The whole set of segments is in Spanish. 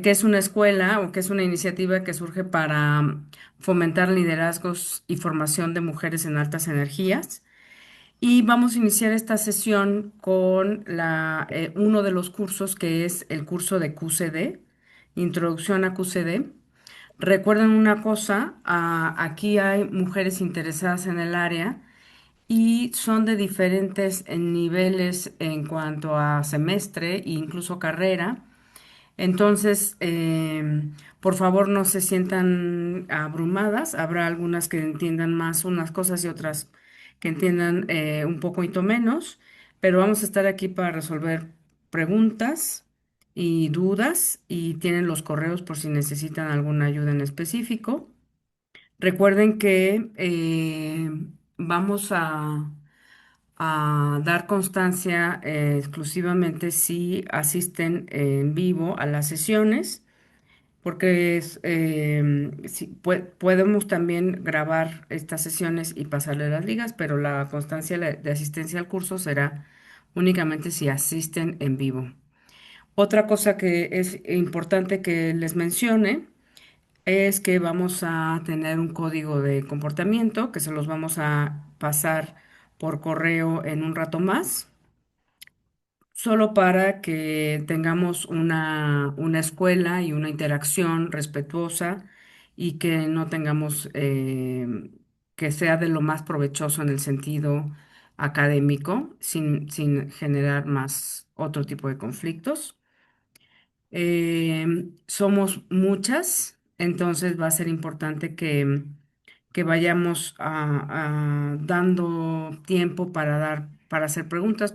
que es una escuela o que es una iniciativa que surge para fomentar liderazgos y formación de mujeres en altas energías. Y vamos a iniciar esta sesión con uno de los cursos que es el curso de QCD, Introducción a QCD. Recuerden una cosa, aquí hay mujeres interesadas en el área y son de diferentes niveles en cuanto a semestre e incluso carrera. Entonces, por favor, no se sientan abrumadas. Habrá algunas que entiendan más unas cosas y otras que entiendan un poquito menos, pero vamos a estar aquí para resolver preguntas y dudas y tienen los correos por si necesitan alguna ayuda en específico. Recuerden que vamos a dar constancia exclusivamente si asisten en vivo a las sesiones, porque podemos también grabar estas sesiones y pasarle las ligas, pero la constancia de asistencia al curso será únicamente si asisten en vivo. Otra cosa que es importante que les mencione es que vamos a tener un código de comportamiento que se los vamos a pasar por correo en un rato más, solo para que tengamos una escuela y una interacción respetuosa y que no tengamos que sea de lo más provechoso en el sentido académico, sin generar más otro tipo de conflictos. Somos muchas, entonces va a ser importante que vayamos dando tiempo para hacer preguntas,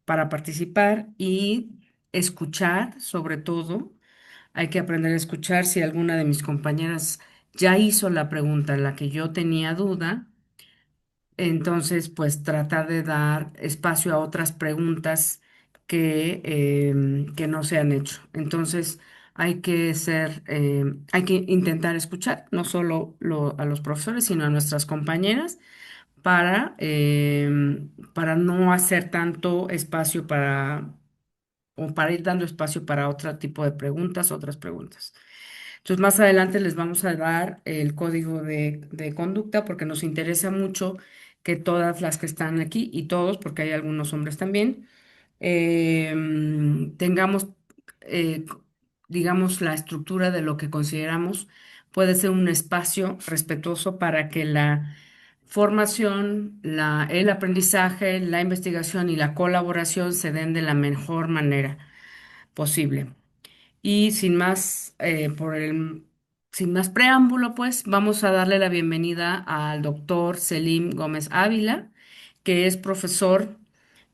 para participar y escuchar, sobre todo. Hay que aprender a escuchar. Si alguna de mis compañeras ya hizo la pregunta en la que yo tenía duda, entonces, pues tratar de dar espacio a otras preguntas que no se han hecho. Entonces, hay que intentar escuchar no solo a los profesores, sino a nuestras compañeras para no hacer tanto espacio o para ir dando espacio para otro tipo de preguntas, otras preguntas. Entonces, más adelante les vamos a dar el código de conducta porque nos interesa mucho que todas las que están aquí y todos, porque hay algunos hombres también, tengamos, eh, digamos, la estructura de lo que consideramos puede ser un espacio respetuoso para que la formación, el aprendizaje, la investigación y la colaboración se den de la mejor manera posible. Y sin más preámbulo, pues vamos a darle la bienvenida al doctor Selim Gómez Ávila, que es profesor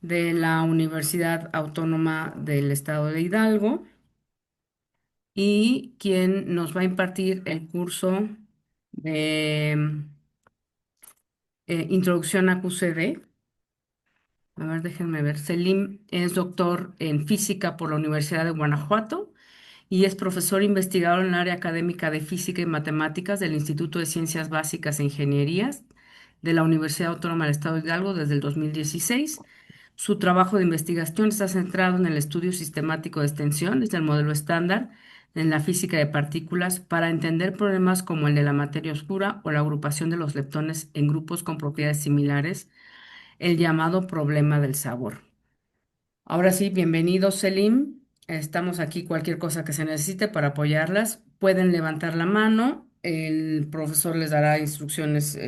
de la Universidad Autónoma del Estado de Hidalgo y quien nos va a impartir el curso de Introducción a QCD. A ver, déjenme ver. Selim es doctor en física por la Universidad de Guanajuato y es profesor investigador en el área académica de Física y Matemáticas del Instituto de Ciencias Básicas e Ingenierías de la Universidad Autónoma del Estado de Hidalgo desde el 2016. Su trabajo de investigación está centrado en el estudio sistemático de extensiones del modelo estándar en la física de partículas para entender problemas como el de la materia oscura o la agrupación de los leptones en grupos con propiedades similares, el llamado problema del sabor. Ahora sí, bienvenido, Selim. Estamos aquí cualquier cosa que se necesite para apoyarlas. Pueden levantar la mano. El profesor les dará instrucciones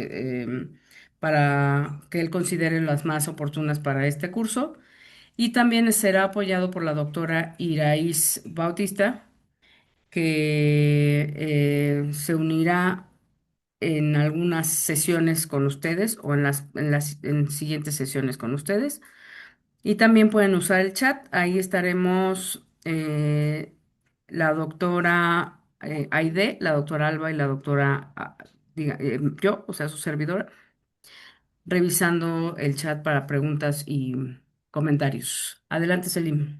para que él considere las más oportunas para este curso. Y también será apoyado por la doctora Iraís Bautista, que se unirá en algunas sesiones con ustedes o en siguientes sesiones con ustedes. Y también pueden usar el chat. Ahí estaremos la doctora Aide, la doctora Alba y la doctora, yo, o sea, su servidora, revisando el chat para preguntas y comentarios. Adelante, Selim.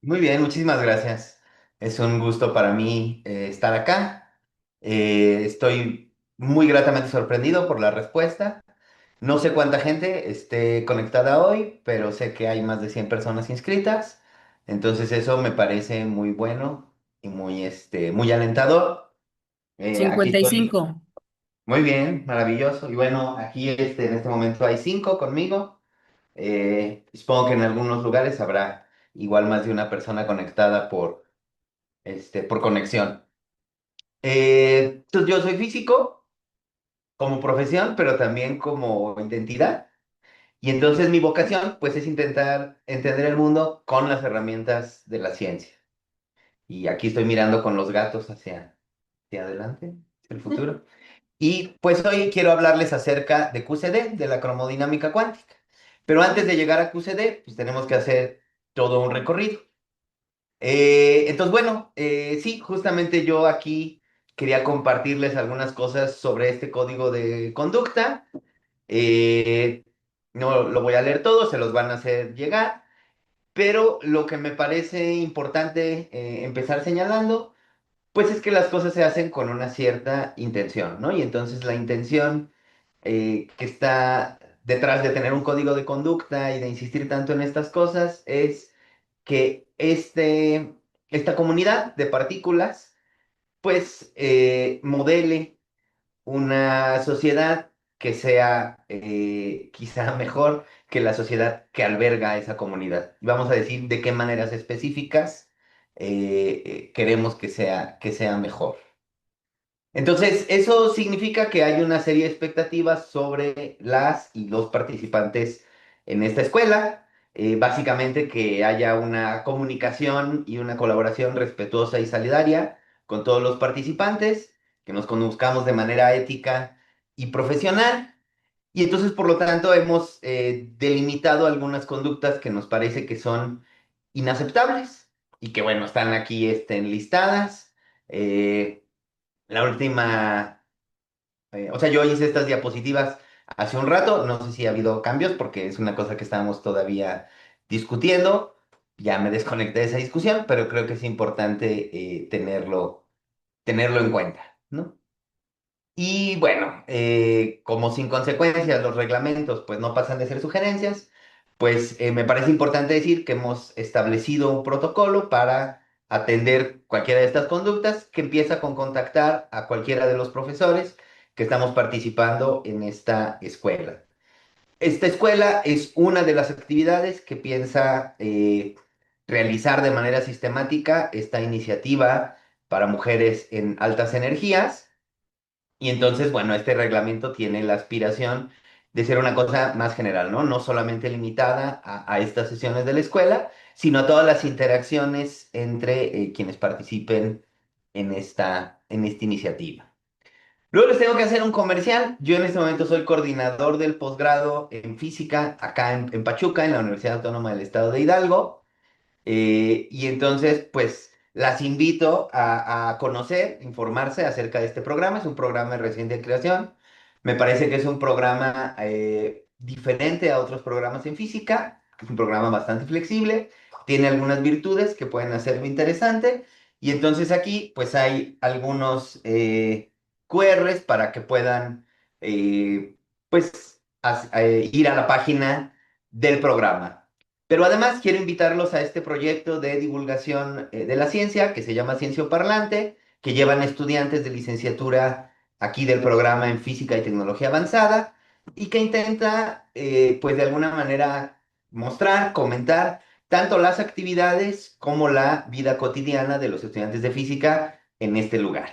Muy bien, muchísimas gracias. Es un gusto para mí estar acá. Estoy muy gratamente sorprendido por la respuesta. No sé cuánta gente esté conectada hoy, pero sé que hay más de 100 personas inscritas. Entonces eso me parece muy bueno y muy alentador. Aquí estoy. 55. Muy bien, maravilloso. Y bueno, aquí en este momento hay 5 conmigo. Supongo que en algunos lugares habrá igual más de una persona conectada por conexión. Entonces yo soy físico como profesión, pero también como identidad. Y entonces mi vocación, pues, es intentar entender el mundo con las herramientas de la ciencia. Y aquí estoy mirando con los gatos hacia adelante, hacia el futuro. Y pues hoy quiero hablarles acerca de QCD, de la cromodinámica cuántica. Pero antes de llegar a QCD, pues tenemos que hacer todo un recorrido. Entonces, bueno, sí, justamente yo aquí quería compartirles algunas cosas sobre este código de conducta. Eh, no lo voy a leer todo, se los van a hacer llegar, pero lo que me parece importante empezar señalando, pues es que las cosas se hacen con una cierta intención, ¿no? Y entonces la intención que está detrás de tener un código de conducta y de insistir tanto en estas cosas es que esta comunidad de partículas, pues, modele una sociedad que sea quizá mejor que la sociedad que alberga esa comunidad. Vamos a decir de qué maneras específicas queremos que sea mejor. Entonces, eso significa que hay una serie de expectativas sobre las y los participantes en esta escuela. Básicamente que haya una comunicación y una colaboración respetuosa y solidaria con todos los participantes, que nos conozcamos de manera ética y profesional. Y entonces, por lo tanto, hemos delimitado algunas conductas que nos parece que son inaceptables y que, bueno, están aquí enlistadas. Eh, la última, o sea, yo hice estas diapositivas hace un rato, no sé si ha habido cambios porque es una cosa que estábamos todavía discutiendo. Ya me desconecté de esa discusión, pero creo que es importante tenerlo en cuenta, ¿no? Y bueno, como sin consecuencias los reglamentos pues no pasan de ser sugerencias, pues me parece importante decir que hemos establecido un protocolo para atender cualquiera de estas conductas que empieza con contactar a cualquiera de los profesores que estamos participando en esta escuela. Esta escuela es una de las actividades que piensa realizar de manera sistemática esta iniciativa para mujeres en altas energías y entonces, bueno, este reglamento tiene la aspiración de ser una cosa más general, ¿no? No solamente limitada a estas sesiones de la escuela, sino a todas las interacciones entre quienes participen en esta iniciativa. Luego les tengo que hacer un comercial. Yo en este momento soy coordinador del posgrado en física acá en Pachuca, en la Universidad Autónoma del Estado de Hidalgo. Y entonces, pues, las invito a conocer, informarse acerca de este programa. Es un programa de reciente creación. Me parece que es un programa diferente a otros programas en física. Es un programa bastante flexible. Tiene algunas virtudes que pueden hacerlo interesante. Y entonces aquí, pues, hay algunos QRs para que puedan, pues, ir a la página del programa. Pero además quiero invitarlos a este proyecto de divulgación de la ciencia que se llama Ciencia Parlante, que llevan estudiantes de licenciatura aquí del programa en Física y Tecnología Avanzada y que intenta, pues de alguna manera, mostrar, comentar tanto las actividades como la vida cotidiana de los estudiantes de física en este lugar.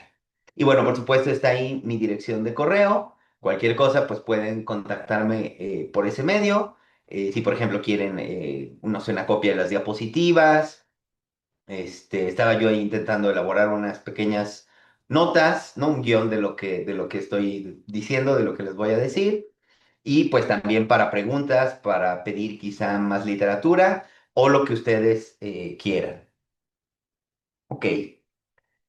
Y bueno, por supuesto está ahí mi dirección de correo. Cualquier cosa, pues pueden contactarme por ese medio. Si, por ejemplo, quieren, no sé, una copia de las diapositivas, estaba yo ahí intentando elaborar unas pequeñas notas, ¿no? Un guión de lo que estoy diciendo, de lo que les voy a decir. Y pues también para preguntas, para pedir quizá más literatura o lo que ustedes quieran. Ok.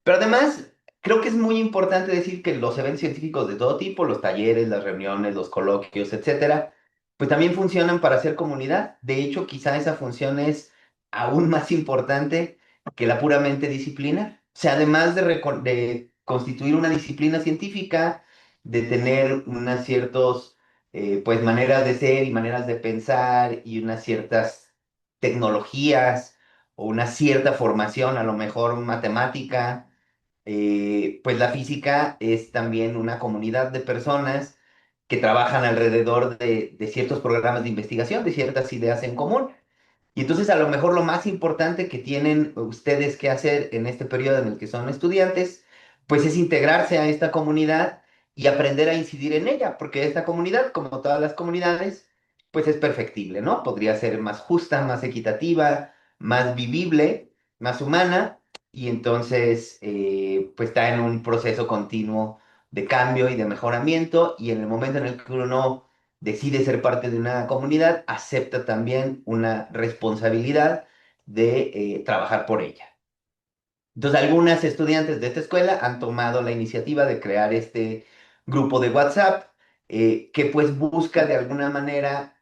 Pero además, creo que es muy importante decir que los eventos científicos de todo tipo, los talleres, las reuniones, los coloquios, etcétera, pues también funcionan para hacer comunidad. De hecho, quizá esa función es aún más importante que la puramente disciplina. O sea, además de constituir una disciplina científica, de tener unas ciertas, pues, maneras de ser y maneras de pensar y unas ciertas tecnologías o una cierta formación, a lo mejor matemática, pues la física es también una comunidad de personas que trabajan alrededor de ciertos programas de investigación, de ciertas ideas en común. Y entonces a lo mejor lo más importante que tienen ustedes que hacer en este periodo en el que son estudiantes, pues es integrarse a esta comunidad y aprender a incidir en ella, porque esta comunidad, como todas las comunidades, pues es perfectible, ¿no? Podría ser más justa, más equitativa, más vivible, más humana, y entonces pues está en un proceso continuo de cambio y de mejoramiento, y en el momento en el que uno decide ser parte de una comunidad, acepta también una responsabilidad de trabajar por ella. Entonces, algunas estudiantes de esta escuela han tomado la iniciativa de crear este grupo de WhatsApp que pues busca de alguna manera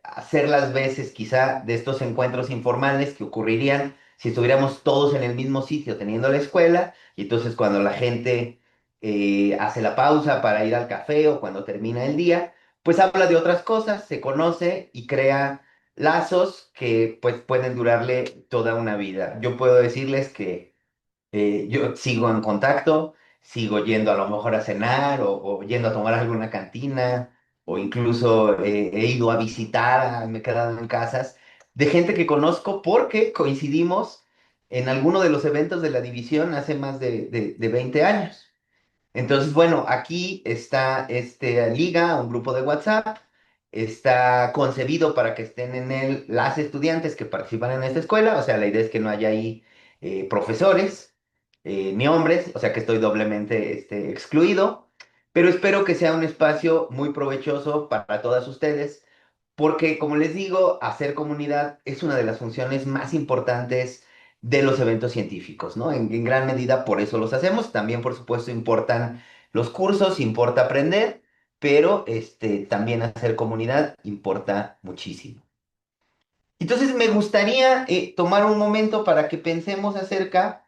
hacer las veces quizá de estos encuentros informales que ocurrirían si estuviéramos todos en el mismo sitio teniendo la escuela y entonces cuando la gente hace la pausa para ir al café o cuando termina el día, pues habla de otras cosas, se conoce y crea lazos que pues pueden durarle toda una vida. Yo puedo decirles que yo sigo en contacto, sigo yendo a lo mejor a cenar o yendo a tomar alguna cantina o incluso he ido a visitar, me he quedado en casas de gente que conozco porque coincidimos en alguno de los eventos de la división hace más de 20 años. Entonces, bueno, aquí está esta liga, un grupo de WhatsApp, está concebido para que estén en él las estudiantes que participan en esta escuela, o sea, la idea es que no haya ahí profesores ni hombres, o sea que estoy doblemente excluido, pero espero que sea un espacio muy provechoso para todas ustedes, porque como les digo, hacer comunidad es una de las funciones más importantes de los eventos científicos, ¿no? En gran medida por eso los hacemos. También, por supuesto, importan los cursos, importa aprender, pero también hacer comunidad importa muchísimo. Entonces, me gustaría tomar un momento para que pensemos acerca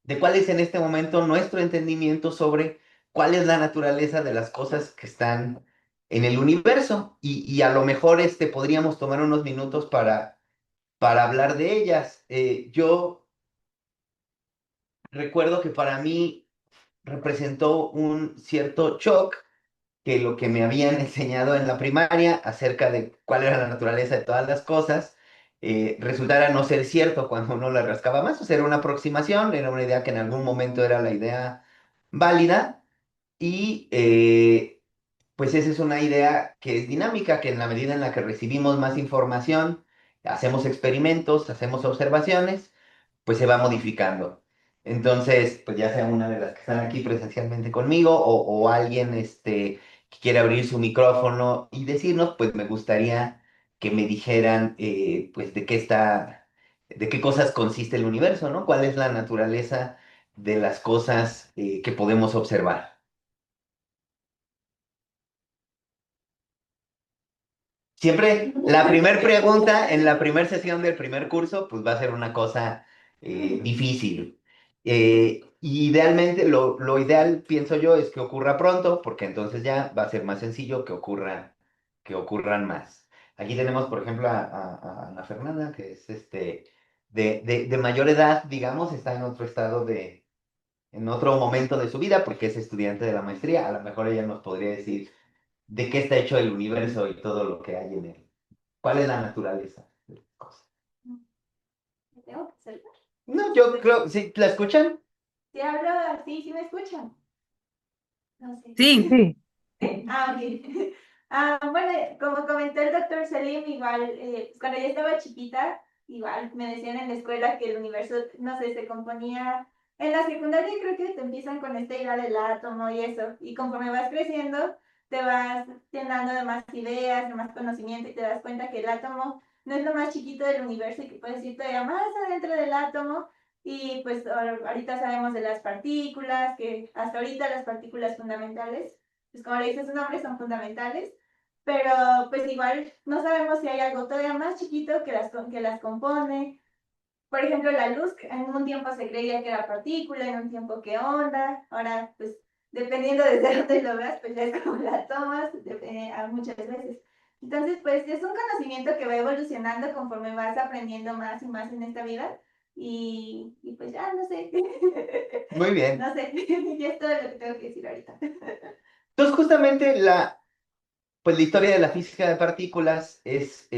de cuál es en este momento nuestro entendimiento sobre cuál es la naturaleza de las cosas que están en el universo. Y a lo mejor podríamos tomar unos minutos para hablar de ellas. Yo recuerdo que para mí representó un cierto shock que lo que me habían enseñado en la primaria acerca de cuál era la naturaleza de todas las cosas resultara no ser cierto cuando uno la rascaba más. O sea, era una aproximación, era una idea que en algún momento era la idea válida y pues esa es una idea que es dinámica, que en la medida en la que recibimos más información, hacemos experimentos, hacemos observaciones, pues se va modificando. Entonces, pues ya sea una de las que están aquí presencialmente conmigo o alguien que quiere abrir su micrófono y decirnos, pues me gustaría que me dijeran, pues de qué cosas consiste el universo, ¿no? ¿Cuál es la naturaleza de las cosas que podemos observar? Siempre la primera pregunta en la primera sesión del primer curso, pues va a ser una cosa difícil. Y idealmente, lo ideal, pienso yo, es que ocurra pronto, porque entonces ya va a ser más sencillo que ocurran más. Aquí tenemos, por ejemplo, a Ana Fernanda, que es de mayor edad, digamos, está en otro estado en otro momento de su vida, porque es estudiante de la maestría. A lo mejor ella nos podría decir de qué está hecho el universo y todo lo que hay en él. ¿Cuál es la naturaleza de las cosas? ¿Me tengo que saltar? No, yo creo, ¿sí la escuchan? Si hablo así, ¿sí me escuchan? No sé. Sí, Sí, Ok. Bueno, como comentó el doctor Selim, igual, pues, cuando yo estaba chiquita, igual me decían en la escuela que el universo, no sé, se componía. En la secundaria creo que te empiezan con esta idea del átomo y eso, y conforme vas creciendo, te vas llenando de más ideas, de más conocimiento, y te das cuenta que el átomo no es lo más chiquito del universo y que puedes ir todavía más adentro del átomo. Y pues ahorita sabemos de las partículas, que hasta ahorita las partículas fundamentales, pues como le dice su nombre, son fundamentales, pero pues igual no sabemos si hay algo todavía más chiquito que las compone. Por ejemplo, la luz, que en un tiempo se creía que era partícula, en un tiempo que onda, ahora pues dependiendo desde dónde lo veas, pues ya es como la tomas, muchas veces. Entonces, pues es un conocimiento que va evolucionando conforme vas aprendiendo más y más en esta vida. Y pues ya, no sé. Muy bien. No sé, ya es todo lo que tengo que decir ahorita. Entonces, justamente pues la historia de la física de partículas es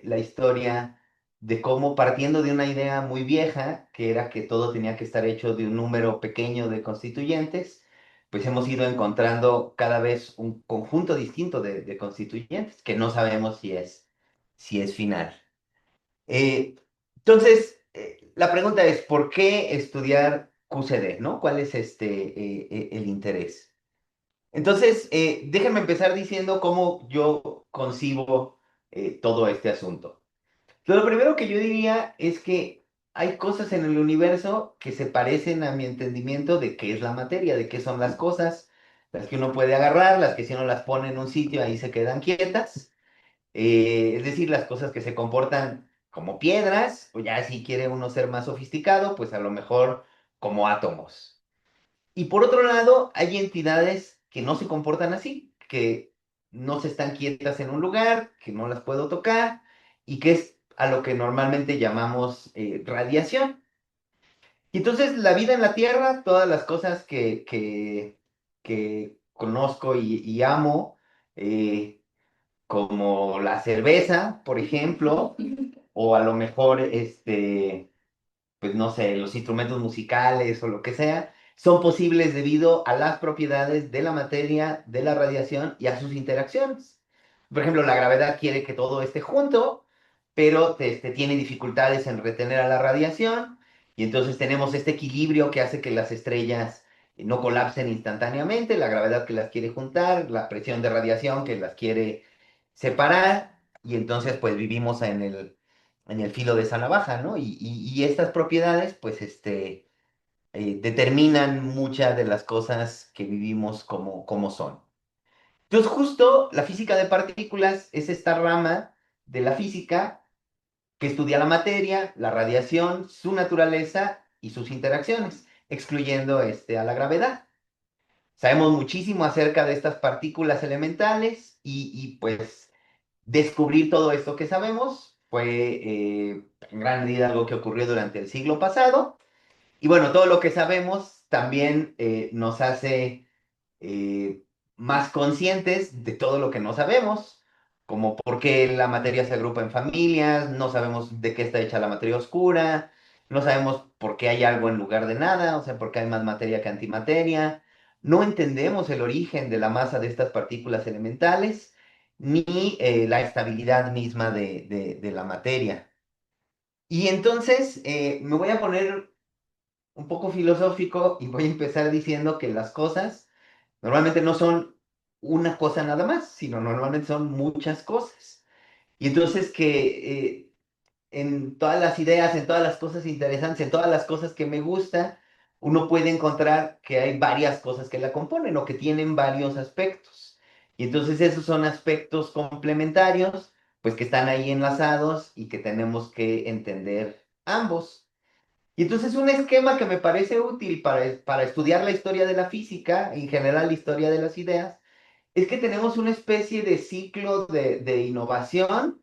la historia de cómo partiendo de una idea muy vieja, que era que todo tenía que estar hecho de un número pequeño de constituyentes, pues hemos ido encontrando cada vez un conjunto distinto de constituyentes que no sabemos si es final. Eh, entonces, la pregunta es, ¿por qué estudiar QCD, ¿no? ¿Cuál es el interés? Entonces, déjenme empezar diciendo cómo yo concibo todo este asunto. Lo primero que yo diría es que hay cosas en el universo que se parecen a mi entendimiento de qué es la materia, de qué son las cosas, las que uno puede agarrar, las que si uno las pone en un sitio ahí se quedan quietas, es decir, las cosas que se comportan como piedras, o ya si quiere uno ser más sofisticado, pues a lo mejor como átomos. Y por otro lado, hay entidades que no se comportan así, que no se están quietas en un lugar, que no las puedo tocar y que es a lo que normalmente llamamos radiación. Y entonces la vida en la Tierra, todas las cosas que conozco y amo, eh, como la cerveza, por ejemplo, o a lo mejor pues no sé, los instrumentos musicales o lo que sea, son posibles debido a las propiedades de la materia, de la radiación y a sus interacciones. Por ejemplo, la gravedad quiere que todo esté junto, pero tiene dificultades en retener a la radiación y entonces tenemos este equilibrio que hace que las estrellas no colapsen instantáneamente, la gravedad que las quiere juntar, la presión de radiación que las quiere separar y entonces pues vivimos en el filo de esa navaja, ¿no? Y estas propiedades, pues, determinan muchas de las cosas que vivimos como son. Entonces, justo la física de partículas es esta rama de la física que estudia la materia, la radiación, su naturaleza y sus interacciones, excluyendo a la gravedad. Sabemos muchísimo acerca de estas partículas elementales pues descubrir todo esto que sabemos fue en gran medida algo que ocurrió durante el siglo pasado. Y bueno, todo lo que sabemos también nos hace eh, más conscientes de todo lo que no sabemos, como por qué la materia se agrupa en familias, no sabemos de qué está hecha la materia oscura, no sabemos por qué hay algo en lugar de nada, o sea, por qué hay más materia que antimateria, no entendemos el origen de la masa de estas partículas elementales, ni la estabilidad misma de la materia. Y entonces me voy a poner un poco filosófico y voy a empezar diciendo que las cosas normalmente no son una cosa nada más, sino normalmente son muchas cosas. Y entonces que en todas las ideas, en todas las cosas interesantes, en todas las cosas que me gusta, uno puede encontrar que hay varias cosas que la componen o que tienen varios aspectos. Y entonces esos son aspectos complementarios, pues que están ahí enlazados y que tenemos que entender ambos. Y entonces un esquema que me parece útil para estudiar la historia de la física, en general la historia de las ideas, es que tenemos una especie de ciclo de innovación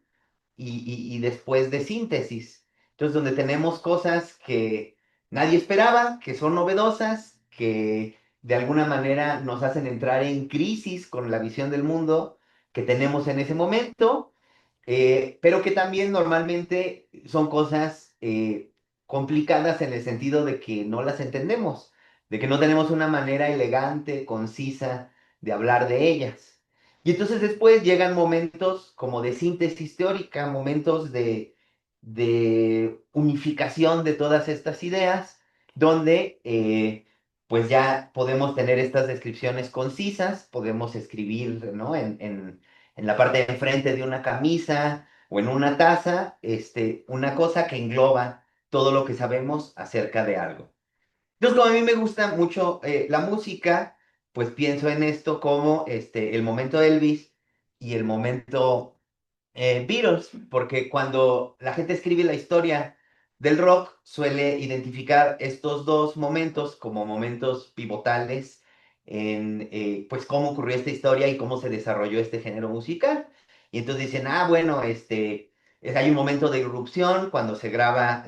y después de síntesis. Entonces, donde tenemos cosas que nadie esperaba, que son novedosas, que de alguna manera nos hacen entrar en crisis con la visión del mundo que tenemos en ese momento, pero que también normalmente son cosas complicadas en el sentido de que no las entendemos, de que no tenemos una manera elegante, concisa de hablar de ellas. Y entonces después llegan momentos como de síntesis teórica, momentos de unificación de todas estas ideas, donde pues ya podemos tener estas descripciones concisas, podemos escribir, ¿no? En la parte de enfrente de una camisa o en una taza, una cosa que engloba todo lo que sabemos acerca de algo. Entonces, como a mí me gusta mucho la música, pues pienso en esto como el momento Elvis y el momento Beatles, porque cuando la gente escribe la historia del rock, suele identificar estos dos momentos como momentos pivotales en pues cómo ocurrió esta historia y cómo se desarrolló este género musical. y entonces dicen, ah, bueno, hay un momento de irrupción cuando se graba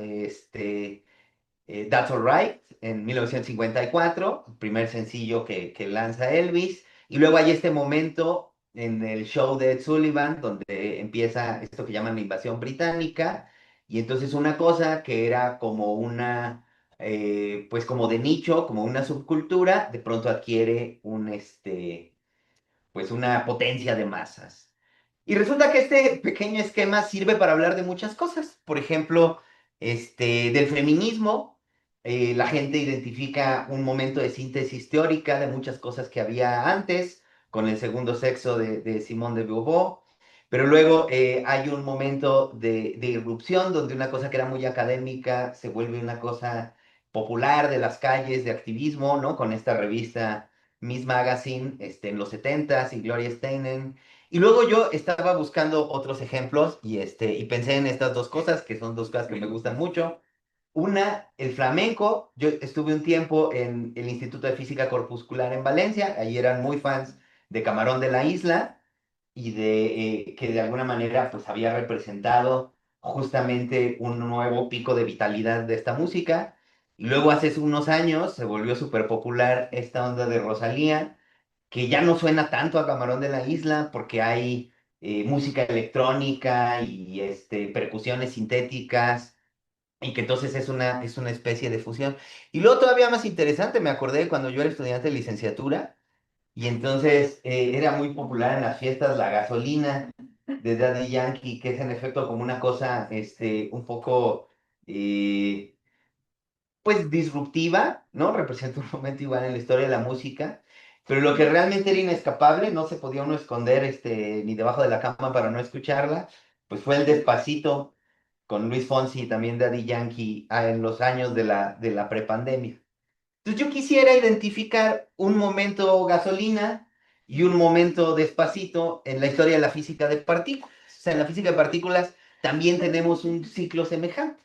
That's Alright en 1954, el primer sencillo que lanza Elvis. Y luego hay este momento en el show de Ed Sullivan donde empieza esto que llaman la invasión británica. Y entonces una cosa que era como pues como de nicho, como una subcultura, de pronto adquiere pues una potencia de masas. Y resulta que este pequeño esquema sirve para hablar de muchas cosas. Por ejemplo, del feminismo, la gente identifica un momento de síntesis teórica de muchas cosas que había antes, con el segundo sexo de Simone de Beauvoir. Pero luego hay un momento de irrupción donde una cosa que era muy académica se vuelve una cosa popular de las calles, de activismo, ¿no? Con esta revista Miss Magazine en los 70s y Gloria Steinem. Y luego yo estaba buscando otros ejemplos y pensé en estas dos cosas, que son dos cosas que me gustan mucho. Una, el flamenco. Yo estuve un tiempo en el Instituto de Física Corpuscular en Valencia. Ahí eran muy fans de Camarón de la Isla y de que de alguna manera pues había representado justamente un nuevo pico de vitalidad de esta música. Y luego hace unos años se volvió súper popular esta onda de Rosalía, que ya no suena tanto a Camarón de la Isla porque hay música electrónica y percusiones sintéticas y que entonces es una especie de fusión. Y luego todavía más interesante, me acordé de cuando yo era estudiante de licenciatura y entonces era muy popular en las fiestas la gasolina de Daddy Yankee, que es en efecto como una cosa un poco eh, pues disruptiva, ¿no? Representa un momento igual en la historia de la música, pero lo que realmente era inescapable, no se podía uno esconder ni debajo de la cama para no escucharla, pues fue el Despacito con Luis Fonsi y también Daddy Yankee en los años de la prepandemia. Entonces yo quisiera identificar un momento gasolina y un momento Despacito en la historia de la física de partículas. O sea, en la física de partículas también tenemos un ciclo semejante.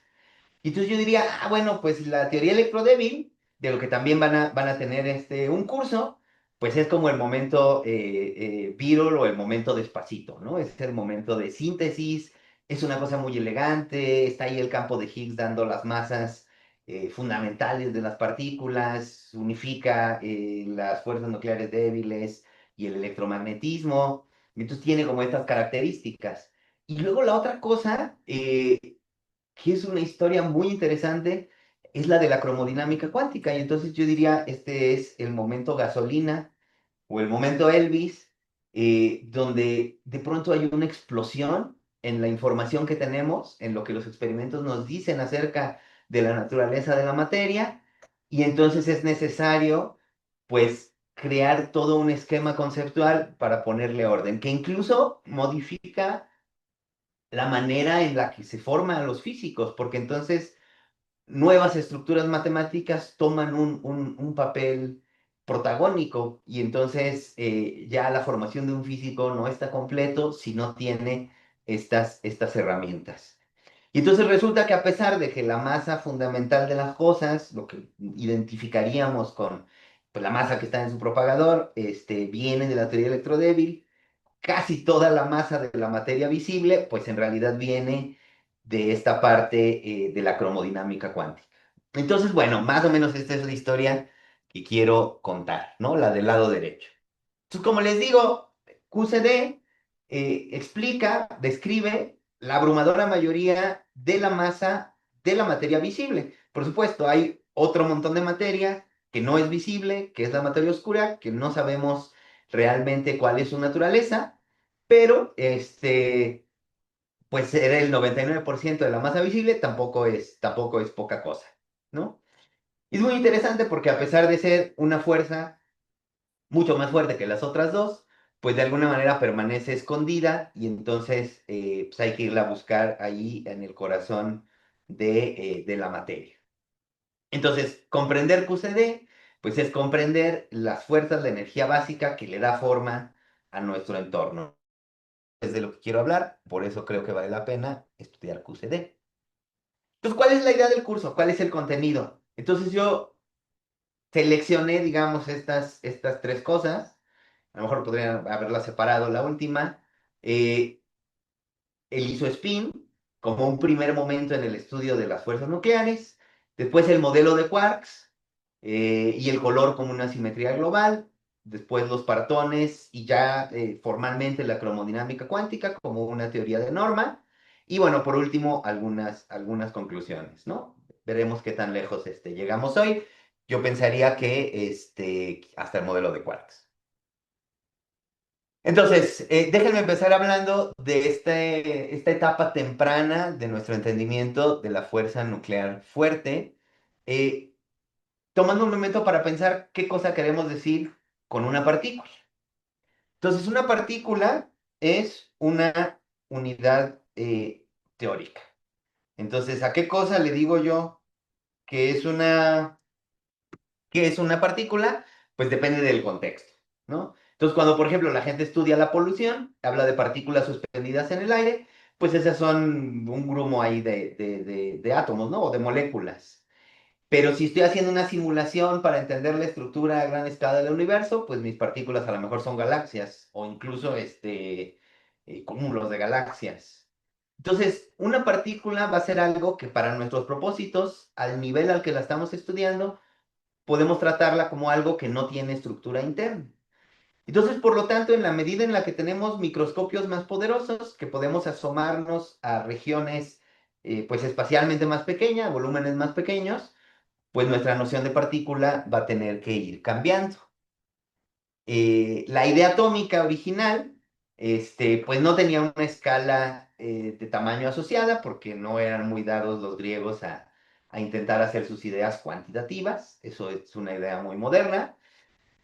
Y entonces yo diría, ah, bueno, pues la teoría electrodébil, de lo que también van a tener un curso, pues es como el momento Beatle o el momento Despacito, ¿no? Es el momento de síntesis, es una cosa muy elegante, está ahí el campo de Higgs dando las masas fundamentales de las partículas, unifica las fuerzas nucleares débiles y el electromagnetismo, y entonces tiene como estas características. Y luego la otra cosa que es una historia muy interesante, es la de la cromodinámica cuántica. Y entonces yo diría, este es el momento gasolina o el momento Elvis, donde de pronto hay una explosión en la información que tenemos, en lo que los experimentos nos dicen acerca de la naturaleza de la materia, y entonces es necesario, pues, crear todo un esquema conceptual para ponerle orden, que incluso modifica la manera en la que se forman los físicos, porque entonces nuevas estructuras matemáticas toman un papel protagónico y entonces ya la formación de un físico no está completo si no tiene estas herramientas. Y entonces resulta que a pesar de que la masa fundamental de las cosas, lo que identificaríamos con pues, la masa que está en su propagador, viene de la teoría electrodébil, casi toda la masa de la materia visible, pues en realidad viene de esta parte de la cromodinámica cuántica. Entonces, bueno, más o menos esta es la historia que quiero contar, ¿no? La del lado derecho. Entonces, como les digo, QCD explica, describe la abrumadora mayoría de la masa de la materia visible. Por supuesto, hay otro montón de materia que no es visible, que es la materia oscura, que no sabemos realmente cuál es su naturaleza, pero pues ser el 99% de la masa visible tampoco es poca cosa, ¿no? Y es muy interesante porque a pesar de ser una fuerza mucho más fuerte que las otras dos, pues de alguna manera permanece escondida y entonces pues hay que irla a buscar ahí en el corazón de la materia. Entonces, comprender QCD, pues es comprender las fuerzas de energía básica que le da forma a nuestro entorno. Es de lo que quiero hablar, por eso creo que vale la pena estudiar QCD. Entonces, ¿cuál es la idea del curso? ¿Cuál es el contenido? Entonces yo seleccioné, digamos, estas tres cosas. A lo mejor podría haberla separado la última. el isospin como un primer momento en el estudio de las fuerzas nucleares, después el modelo de quarks y el color como una simetría global, después los partones y ya formalmente la cromodinámica cuántica como una teoría de norma, y bueno, por último, algunas conclusiones, ¿no? Veremos qué tan lejos llegamos hoy. Yo pensaría que hasta el modelo de quarks. Entonces, déjenme empezar hablando de esta etapa temprana de nuestro entendimiento de la fuerza nuclear fuerte, eh, tomando un momento para pensar qué cosa queremos decir con una partícula. Entonces, una partícula es una unidad teórica. Entonces, ¿a qué cosa le digo yo que es una partícula? Pues depende del contexto, ¿no? Entonces, cuando, por ejemplo, la gente estudia la polución, habla de partículas suspendidas en el aire, pues esas son un grumo ahí de átomos, ¿no? O de moléculas. Pero si estoy haciendo una simulación para entender la estructura a gran escala del universo, pues mis partículas a lo mejor son galaxias o incluso cúmulos de galaxias. Entonces, una partícula va a ser algo que para nuestros propósitos, al nivel al que la estamos estudiando, podemos tratarla como algo que no tiene estructura interna. Entonces, por lo tanto, en la medida en la que tenemos microscopios más poderosos, que podemos asomarnos a regiones pues espacialmente más pequeñas, volúmenes más pequeños, pues nuestra noción de partícula va a tener que ir cambiando. La idea atómica original, pues no tenía una escala de tamaño asociada porque no eran muy dados los griegos a intentar hacer sus ideas cuantitativas. Eso es una idea muy moderna,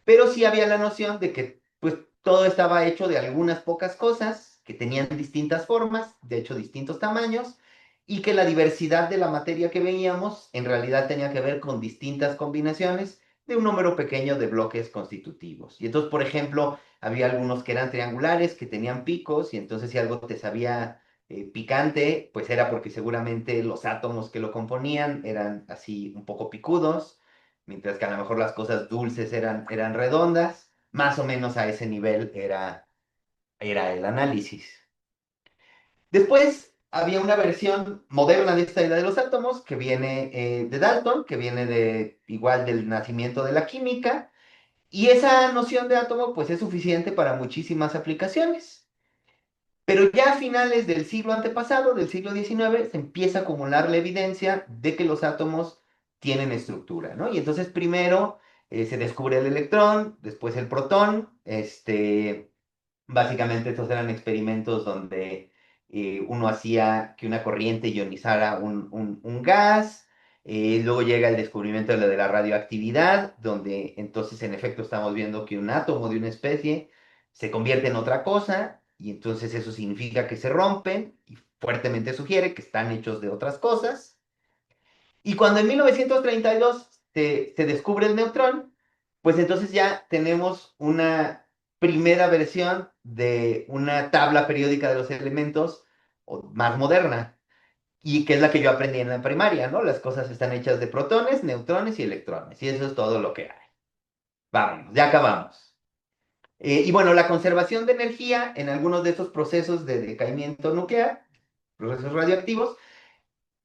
pero sí había la noción de que pues todo estaba hecho de algunas pocas cosas que tenían distintas formas, de hecho distintos tamaños, y que la diversidad de la materia que veíamos en realidad tenía que ver con distintas combinaciones de un número pequeño de bloques constitutivos. Y entonces, por ejemplo, había algunos que eran triangulares, que tenían picos, y entonces si algo te sabía picante, pues era porque seguramente los átomos que lo componían eran así un poco picudos, mientras que a lo mejor las cosas dulces eran redondas, más o menos a ese nivel era el análisis. Después había una versión moderna de esta idea de los átomos que viene de Dalton, que viene igual del nacimiento de la química, y esa noción de átomo pues es suficiente para muchísimas aplicaciones. Pero ya a finales del siglo antepasado, del siglo XIX, se empieza a acumular la evidencia de que los átomos tienen estructura, ¿no? Y entonces primero se descubre el electrón, después el protón, básicamente estos eran experimentos donde uno hacía que una corriente ionizara un gas, luego llega el descubrimiento de la radioactividad, donde entonces en efecto estamos viendo que un átomo de una especie se convierte en otra cosa, y entonces eso significa que se rompen, y fuertemente sugiere que están hechos de otras cosas. Y cuando en 1932 se descubre el neutrón, pues entonces ya tenemos una primera versión de una tabla periódica de los elementos más moderna, y que es la que yo aprendí en la primaria, ¿no? Las cosas están hechas de protones, neutrones y electrones, y eso es todo lo que hay. Vamos, ya acabamos. Y bueno, la conservación de energía en algunos de estos procesos de decaimiento nuclear, procesos radioactivos,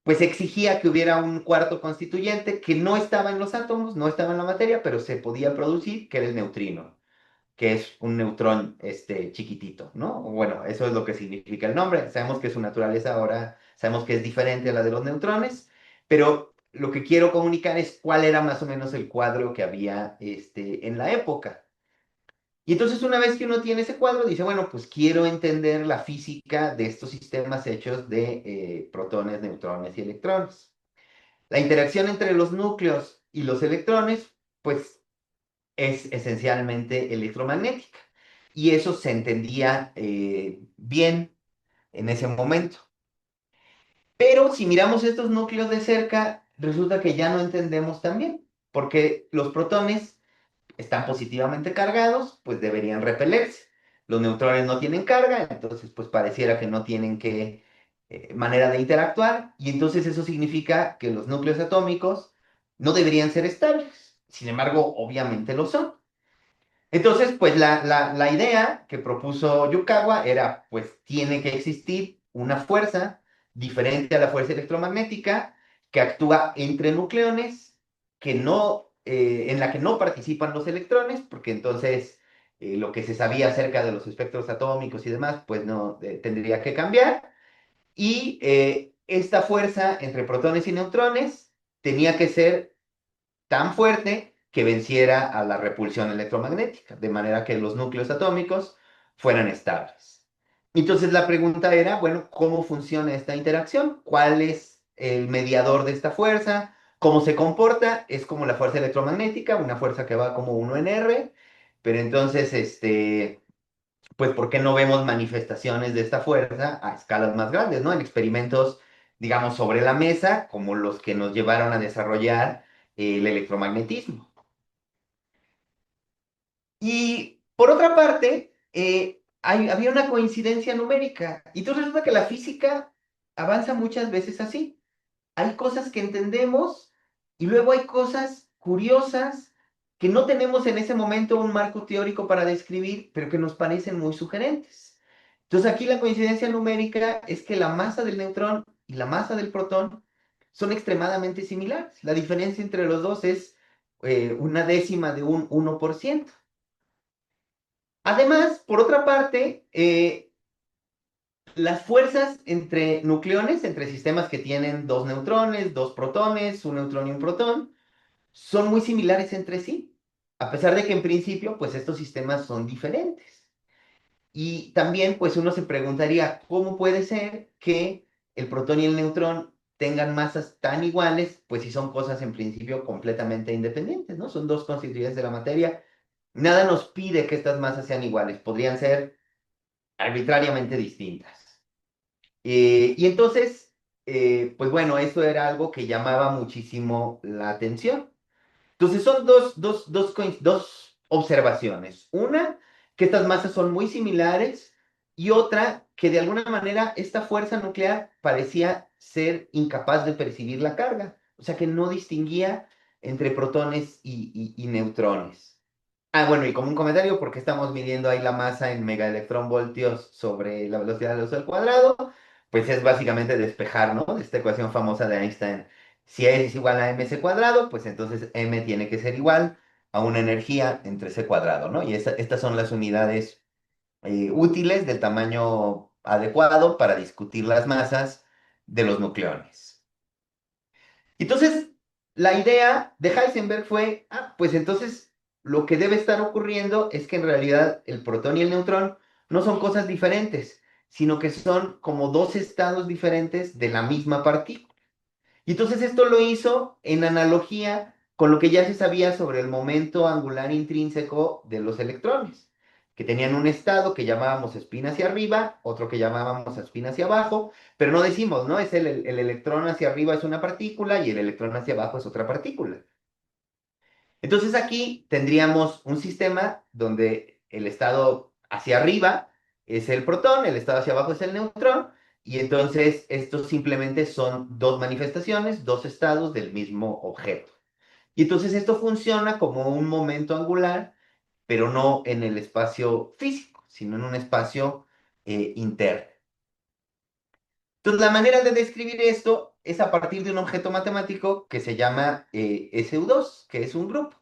pues exigía que hubiera un cuarto constituyente que no estaba en los átomos, no estaba en la materia, pero se podía producir, que era el neutrino, que es un neutrón chiquitito, ¿no? Bueno, eso es lo que significa el nombre. Sabemos que su naturaleza ahora, sabemos que es diferente a la de los neutrones, pero lo que quiero comunicar es cuál era más o menos el cuadro que había en la época. Y entonces una vez que uno tiene ese cuadro, dice, bueno, pues quiero entender la física de estos sistemas hechos de protones, neutrones y electrones. La interacción entre los núcleos y los electrones, pues es esencialmente electromagnética. Y eso se entendía bien en ese momento. Pero si miramos estos núcleos de cerca, resulta que ya no entendemos tan bien, porque los protones están positivamente cargados, pues deberían repelerse. Los neutrones no tienen carga, entonces pues pareciera que no tienen manera de interactuar, y entonces eso significa que los núcleos atómicos no deberían ser estables. Sin embargo, obviamente lo son. Entonces, pues la idea que propuso Yukawa era, pues tiene que existir una fuerza diferente a la fuerza electromagnética que actúa entre nucleones en la que no participan los electrones, porque entonces lo que se sabía acerca de los espectros atómicos y demás, pues no tendría que cambiar. Y esta fuerza entre protones y neutrones tenía que ser tan fuerte que venciera a la repulsión electromagnética, de manera que los núcleos atómicos fueran estables. Entonces la pregunta era, bueno, ¿cómo funciona esta interacción? ¿Cuál es el mediador de esta fuerza? ¿Cómo se comporta? Es como la fuerza electromagnética, una fuerza que va como uno en R, pero entonces, pues, ¿por qué no vemos manifestaciones de esta fuerza a escalas más grandes, ¿no? En experimentos, digamos, sobre la mesa, como los que nos llevaron a desarrollar el electromagnetismo. Y por otra parte, había una coincidencia numérica. Y entonces resulta que la física avanza muchas veces así. Hay cosas que entendemos y luego hay cosas curiosas que no tenemos en ese momento un marco teórico para describir, pero que nos parecen muy sugerentes. Entonces aquí la coincidencia numérica es que la masa del neutrón y la masa del protón son extremadamente similares. La diferencia entre los dos es una décima de un 1%. Además, por otra parte, las fuerzas entre nucleones, entre sistemas que tienen dos neutrones, dos protones, un neutrón y un protón, son muy similares entre sí, a pesar de que en principio, pues estos sistemas son diferentes. Y también, pues uno se preguntaría, ¿cómo puede ser que el protón y el neutrón tengan masas tan iguales, pues si son cosas en principio completamente independientes, ¿no? Son dos constituyentes de la materia. Nada nos pide que estas masas sean iguales, podrían ser arbitrariamente distintas. Y entonces, pues bueno, eso era algo que llamaba muchísimo la atención. Entonces son dos observaciones. Una, que estas masas son muy similares y otra, que de alguna manera esta fuerza nuclear parecía ser incapaz de percibir la carga, o sea que no distinguía entre protones y neutrones. Ah, bueno, y como un comentario, porque estamos midiendo ahí la masa en megaelectronvoltios sobre la velocidad de la luz al cuadrado, pues es básicamente despejar, ¿no? Esta ecuación famosa de Einstein. Si E es igual a mc cuadrado, pues entonces m tiene que ser igual a una energía entre c cuadrado, ¿no? Y estas son las unidades útiles del tamaño adecuado para discutir las masas de los nucleones. Entonces, la idea de Heisenberg fue, pues entonces lo que debe estar ocurriendo es que en realidad el protón y el neutrón no son cosas diferentes, sino que son como dos estados diferentes de la misma partícula. Y entonces esto lo hizo en analogía con lo que ya se sabía sobre el momento angular intrínseco de los electrones, que tenían un estado que llamábamos espín hacia arriba, otro que llamábamos espín hacia abajo, pero no decimos, ¿no? Es el electrón hacia arriba es una partícula y el electrón hacia abajo es otra partícula. Entonces aquí tendríamos un sistema donde el estado hacia arriba es el protón, el estado hacia abajo es el neutrón, y entonces estos simplemente son dos manifestaciones, dos estados del mismo objeto. Y entonces esto funciona como un momento angular, pero no en el espacio físico, sino en un espacio interno. Entonces la manera de describir esto es a partir de un objeto matemático que se llama SU2, que es un grupo.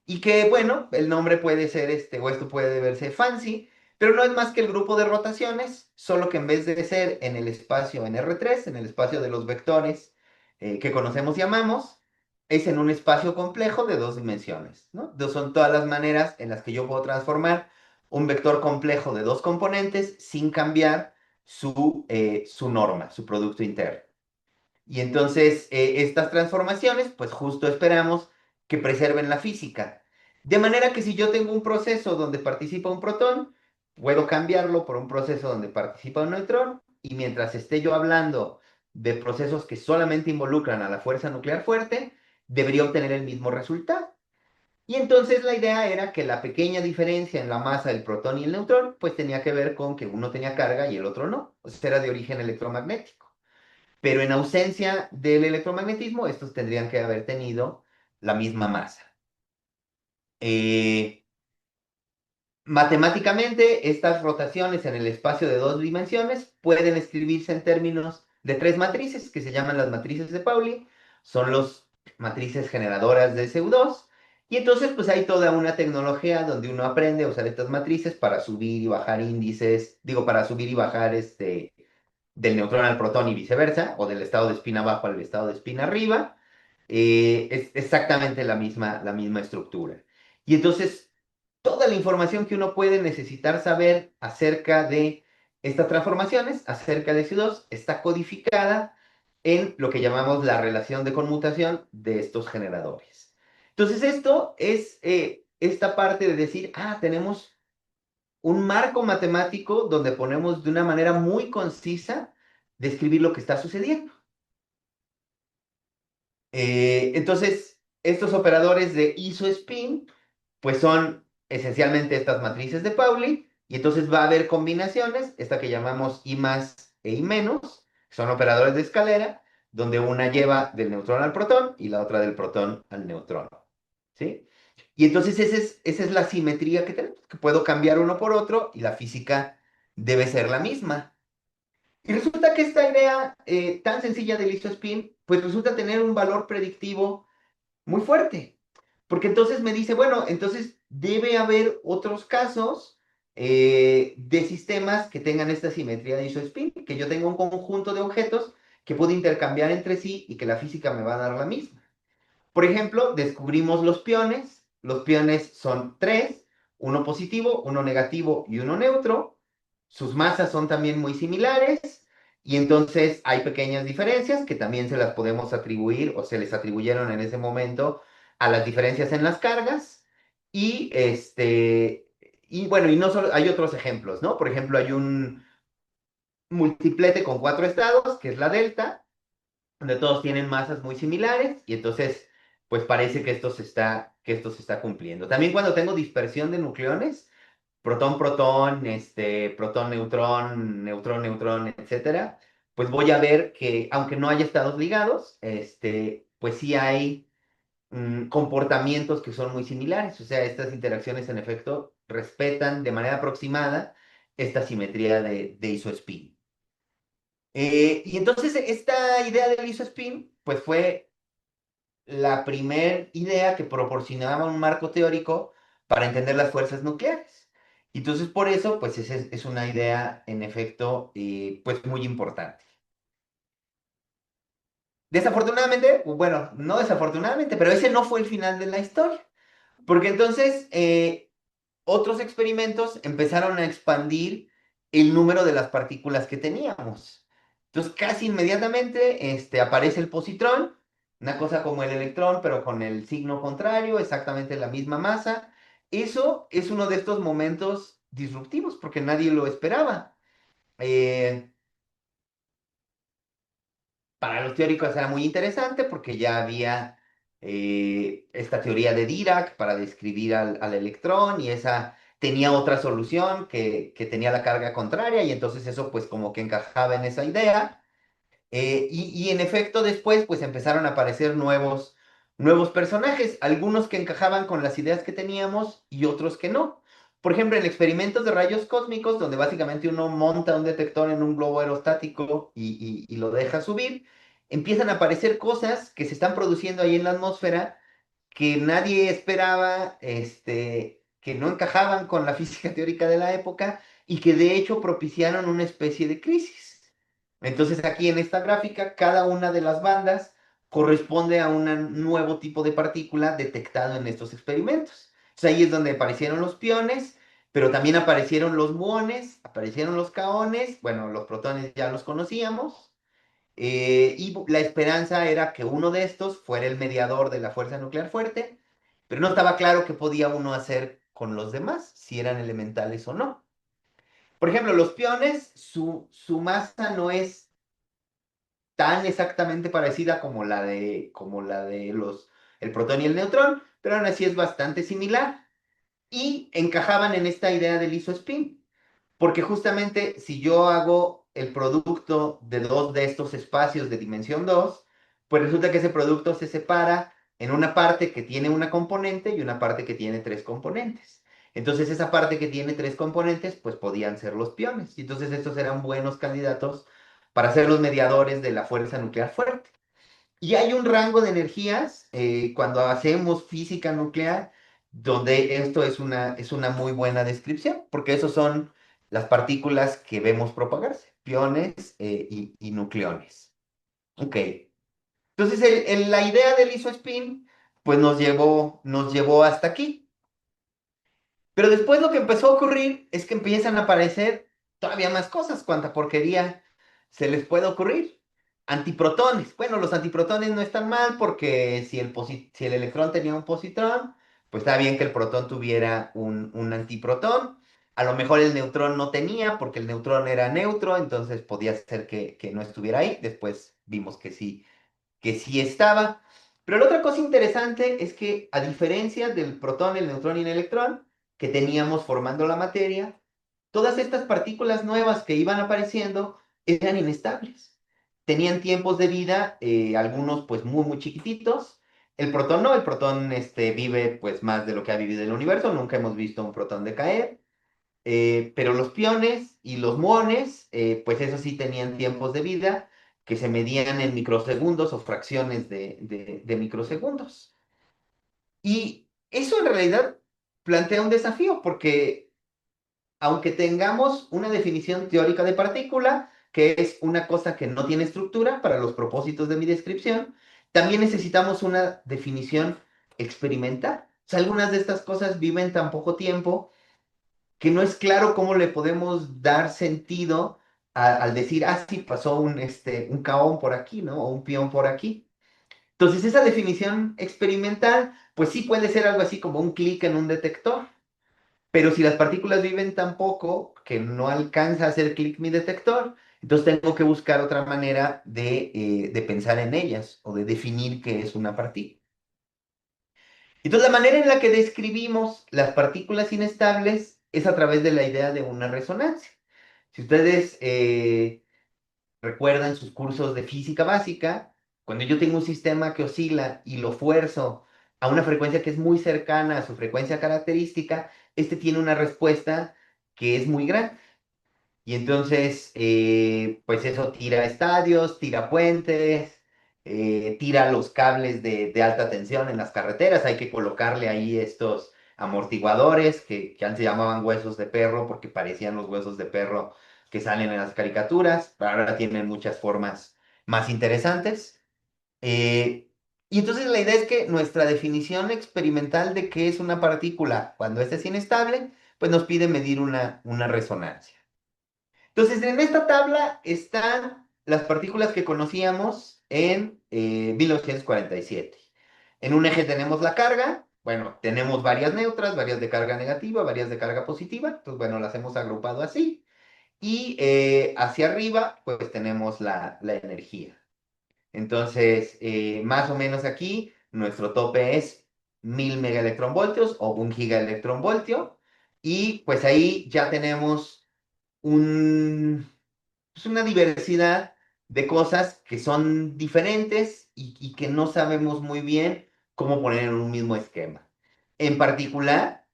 Y que, bueno, el nombre puede ser o esto puede verse fancy, pero no es más que el grupo de rotaciones, solo que en vez de ser en el espacio en R3, en el espacio de los vectores que conocemos y amamos, es en un espacio complejo de dos dimensiones, ¿no? Son todas las maneras en las que yo puedo transformar un vector complejo de dos componentes sin cambiar su norma, su producto interno. Y entonces estas transformaciones, pues justo esperamos que preserven la física. De manera que si yo tengo un proceso donde participa un protón, puedo cambiarlo por un proceso donde participa un neutrón, y mientras esté yo hablando de procesos que solamente involucran a la fuerza nuclear fuerte, debería obtener el mismo resultado. Y entonces la idea era que la pequeña diferencia en la masa del protón y el neutrón, pues tenía que ver con que uno tenía carga y el otro no. O sea, era de origen electromagnético. Pero en ausencia del electromagnetismo, estos tendrían que haber tenido la misma masa. Eh, Matemáticamente, estas rotaciones en el espacio de dos dimensiones pueden escribirse en términos de tres matrices que se llaman las matrices de Pauli. Son las matrices generadoras de SU2. Y entonces, pues hay toda una tecnología donde uno aprende a usar estas matrices para subir y bajar índices, digo, para subir y bajar del neutrón al protón y viceversa, o del estado de espín abajo al estado de espín arriba. Es exactamente la misma estructura. Y entonces, toda la información que uno puede necesitar saber acerca de estas transformaciones, acerca de CO2, está codificada en lo que llamamos la relación de conmutación de estos generadores. Entonces, esto es esta parte de decir, tenemos un marco matemático donde ponemos de una manera muy concisa describir lo que está sucediendo. Entonces, estos operadores de isospin, pues son esencialmente estas matrices de Pauli, y entonces va a haber combinaciones, esta que llamamos I más e I menos, que son operadores de escalera, donde una lleva del neutrón al protón y la otra del protón al neutrón. ¿Sí? Y entonces esa es la simetría que tenemos, que puedo cambiar uno por otro y la física debe ser la misma. Y resulta que esta idea tan sencilla del isospin, pues resulta tener un valor predictivo muy fuerte. Porque entonces me dice, bueno, entonces debe haber otros casos de sistemas que tengan esta simetría de isospin, que yo tenga un conjunto de objetos que puedo intercambiar entre sí y que la física me va a dar la misma. Por ejemplo, descubrimos los piones. Los piones son tres, uno positivo, uno negativo y uno neutro. Sus masas son también muy similares y entonces hay pequeñas diferencias que también se las podemos atribuir o se les atribuyeron en ese momento a las diferencias en las cargas. Y bueno, y no solo, hay otros ejemplos, ¿no? Por ejemplo, hay un multiplete con cuatro estados, que es la delta, donde todos tienen masas muy similares y entonces pues parece que esto se está cumpliendo. También cuando tengo dispersión de nucleones, protón, protón, protón, neutrón, neutrón, neutrón, etcétera, pues voy a ver que aunque no haya estados ligados, pues sí hay comportamientos que son muy similares. O sea, estas interacciones en efecto respetan de manera aproximada esta simetría de isospin. Y entonces esta idea del isospin, pues fue la primera idea que proporcionaba un marco teórico para entender las fuerzas nucleares. Y entonces por eso, pues es una idea en efecto, pues muy importante. Desafortunadamente, bueno, no desafortunadamente, pero ese no fue el final de la historia. Porque entonces otros experimentos empezaron a expandir el número de las partículas que teníamos. Entonces, casi inmediatamente aparece el positrón, una cosa como el electrón, pero con el signo contrario, exactamente la misma masa. Eso es uno de estos momentos disruptivos, porque nadie lo esperaba. Eh, para los teóricos era muy interesante porque ya había esta teoría de Dirac para describir al electrón y esa tenía otra solución que tenía la carga contraria y entonces eso pues como que encajaba en esa idea. Y en efecto después pues empezaron a aparecer nuevos personajes, algunos que encajaban con las ideas que teníamos y otros que no. Por ejemplo, en experimentos de rayos cósmicos, donde básicamente uno monta un detector en un globo aerostático y lo deja subir, empiezan a aparecer cosas que se están produciendo ahí en la atmósfera que nadie esperaba, que no encajaban con la física teórica de la época y que de hecho propiciaron una especie de crisis. Entonces aquí en esta gráfica, cada una de las bandas corresponde a un nuevo tipo de partícula detectado en estos experimentos. Entonces ahí es donde aparecieron los piones, pero también aparecieron los muones, aparecieron los caones, bueno, los protones ya los conocíamos, y la esperanza era que uno de estos fuera el mediador de la fuerza nuclear fuerte, pero no estaba claro qué podía uno hacer con los demás, si eran elementales o no. Por ejemplo, los piones, su masa no es tan exactamente parecida como la de el protón y el neutrón, pero aún así es bastante similar. Y encajaban en esta idea del isospin. Porque justamente si yo hago el producto de dos de estos espacios de dimensión 2, pues resulta que ese producto se separa en una parte que tiene una componente y una parte que tiene tres componentes. Entonces esa parte que tiene tres componentes, pues podían ser los piones. Y entonces estos eran buenos candidatos para ser los mediadores de la fuerza nuclear fuerte. Y hay un rango de energías cuando hacemos física nuclear, donde esto es una muy buena descripción, porque esos son las partículas que vemos propagarse, piones y nucleones. Ok. Entonces la idea del isospin, pues nos llevó hasta aquí. Pero después lo que empezó a ocurrir es que empiezan a aparecer todavía más cosas, cuanta porquería se les puede ocurrir. Antiprotones. Bueno, los antiprotones no están mal porque si el electrón tenía un positrón, pues está bien que el protón tuviera un antiprotón. A lo mejor el neutrón no tenía porque el neutrón era neutro, entonces podía ser que no estuviera ahí. Después vimos que sí estaba. Pero la otra cosa interesante es que a diferencia del protón, el neutrón y el electrón que teníamos formando la materia, todas estas partículas nuevas que iban apareciendo eran inestables. Tenían tiempos de vida, algunos pues muy, muy chiquititos. El protón no, el protón vive pues más de lo que ha vivido el universo, nunca hemos visto un protón decaer. Pero los piones y los muones, pues eso sí tenían tiempos de vida que se medían en microsegundos o fracciones de microsegundos. Y eso en realidad plantea un desafío porque aunque tengamos una definición teórica de partícula, que es una cosa que no tiene estructura para los propósitos de mi descripción, también necesitamos una definición experimental. O sea, algunas de estas cosas viven tan poco tiempo que no es claro cómo le podemos dar sentido al decir, ah, sí, pasó un caón por aquí, ¿no? O un peón por aquí. Entonces, esa definición experimental, pues sí puede ser algo así como un clic en un detector, pero si las partículas viven tan poco que no alcanza a hacer clic mi detector, entonces tengo que buscar otra manera de pensar en ellas o de definir qué es una partícula. Entonces, la manera en la que describimos las partículas inestables es a través de la idea de una resonancia. Si ustedes recuerdan sus cursos de física básica, cuando yo tengo un sistema que oscila y lo fuerzo a una frecuencia que es muy cercana a su frecuencia característica, este tiene una respuesta que es muy grande. Y entonces, pues eso tira estadios, tira puentes, tira los cables de alta tensión en las carreteras. Hay que colocarle ahí estos amortiguadores que antes se llamaban huesos de perro porque parecían los huesos de perro que salen en las caricaturas, pero ahora tienen muchas formas más interesantes. Eh, y entonces la idea es que nuestra definición experimental de qué es una partícula cuando ésta es inestable, pues nos pide medir una resonancia. Entonces, en esta tabla están las partículas que conocíamos en 1947. En un eje tenemos la carga, bueno, tenemos varias neutras, varias de carga negativa, varias de carga positiva, entonces, bueno, las hemos agrupado así. Y hacia arriba, pues tenemos la energía. Entonces, más o menos aquí, nuestro tope es 1000 megaelectronvoltios o 1 gigaelectronvoltio. Y pues ahí ya tenemos un, es una diversidad de cosas que son diferentes y que no sabemos muy bien cómo poner en un mismo esquema. En particular,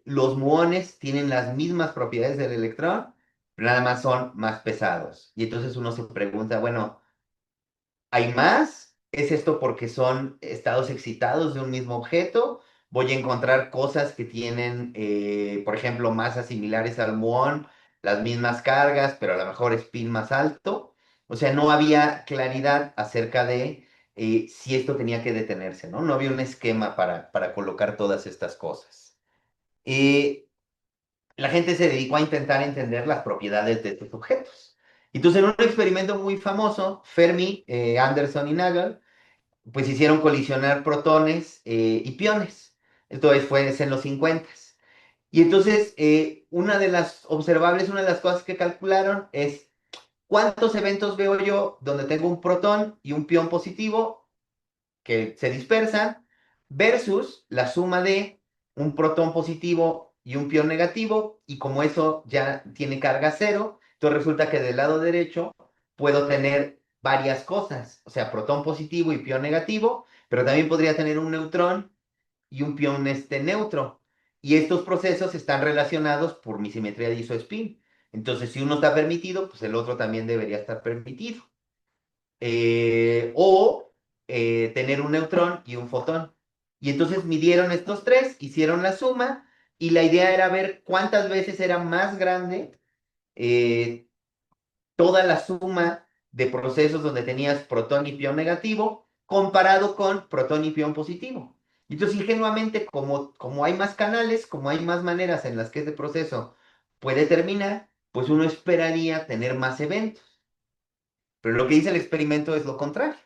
los muones tienen las mismas propiedades del electrón, pero nada más son más pesados. Y entonces uno se pregunta, bueno, ¿hay más? ¿Es esto porque son estados excitados de un mismo objeto? Voy a encontrar cosas que tienen, por ejemplo, masas similares al muón, las mismas cargas, pero a lo mejor spin más alto. O sea, no había claridad acerca de si esto tenía que detenerse, ¿no? No había un esquema para colocar todas estas cosas. Eh, la gente se dedicó a intentar entender las propiedades de estos objetos. Entonces, en un experimento muy famoso, Fermi, Anderson y Nagel, pues hicieron colisionar protones y piones. Esto fue en los 50. Y entonces, una de las observables, una de las cosas que calcularon es cuántos eventos veo yo donde tengo un protón y un pión positivo que se dispersan versus la suma de un protón positivo y un pión negativo, y como eso ya tiene carga cero, entonces resulta que del lado derecho puedo tener varias cosas, o sea, protón positivo y pión negativo, pero también podría tener un neutrón y un pión neutro. y estos procesos están relacionados por mi simetría de isospin. Entonces, si uno está permitido, pues el otro también debería estar permitido. O tener un neutrón y un fotón. Y entonces midieron estos tres, hicieron la suma, y la idea era ver cuántas veces era más grande eh, toda la suma de procesos donde tenías protón y pión negativo comparado con protón y pión positivo. Y entonces, ingenuamente, como hay más canales, como hay más maneras en las que este proceso puede terminar, pues uno esperaría tener más eventos. Pero lo que dice el experimento es lo contrario.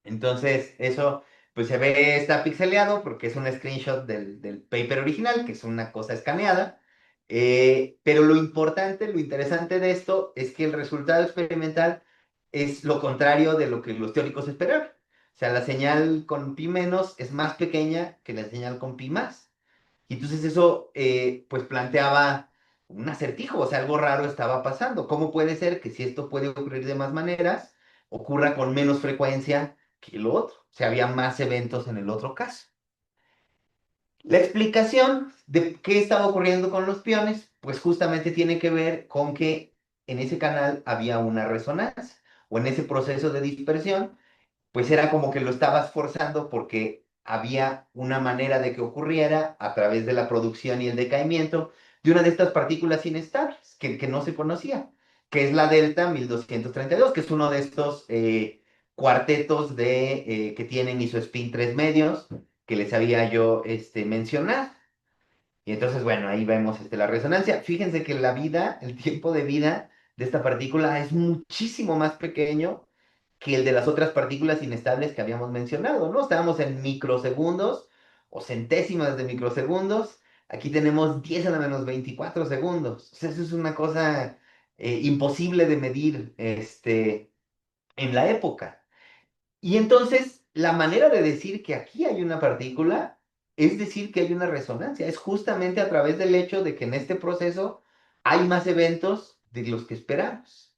Entonces, eso pues se ve, está pixeleado porque es un screenshot del paper original, que es una cosa escaneada. Pero lo importante, lo interesante de esto es que el resultado experimental es lo contrario de lo que los teóricos esperaban. O sea, la señal con pi menos es más pequeña que la señal con pi más. Y entonces eso pues planteaba un acertijo, o sea, algo raro estaba pasando. ¿Cómo puede ser que si esto puede ocurrir de más maneras, ocurra con menos frecuencia que lo otro? O sea, había más eventos en el otro caso. La explicación de qué estaba ocurriendo con los piones, pues justamente tiene que ver con que en ese canal había una resonancia o en ese proceso de dispersión pues era como que lo estabas forzando porque había una manera de que ocurriera a través de la producción y el decaimiento de una de estas partículas inestables que no se conocía, que es la delta 1232, que es uno de estos cuartetos que tienen isospin 3 medios, que les había yo mencionado. Y entonces, bueno, ahí vemos la resonancia. Fíjense que la vida, el tiempo de vida de esta partícula es muchísimo más pequeño que el de las otras partículas inestables que habíamos mencionado, ¿no? Estábamos en microsegundos o centésimas de microsegundos. Aquí tenemos 10 a la menos 24 segundos. O sea, eso es una cosa imposible de medir en la época. Y entonces, la manera de decir que aquí hay una partícula es decir que hay una resonancia. Es justamente a través del hecho de que en este proceso hay más eventos de los que esperamos.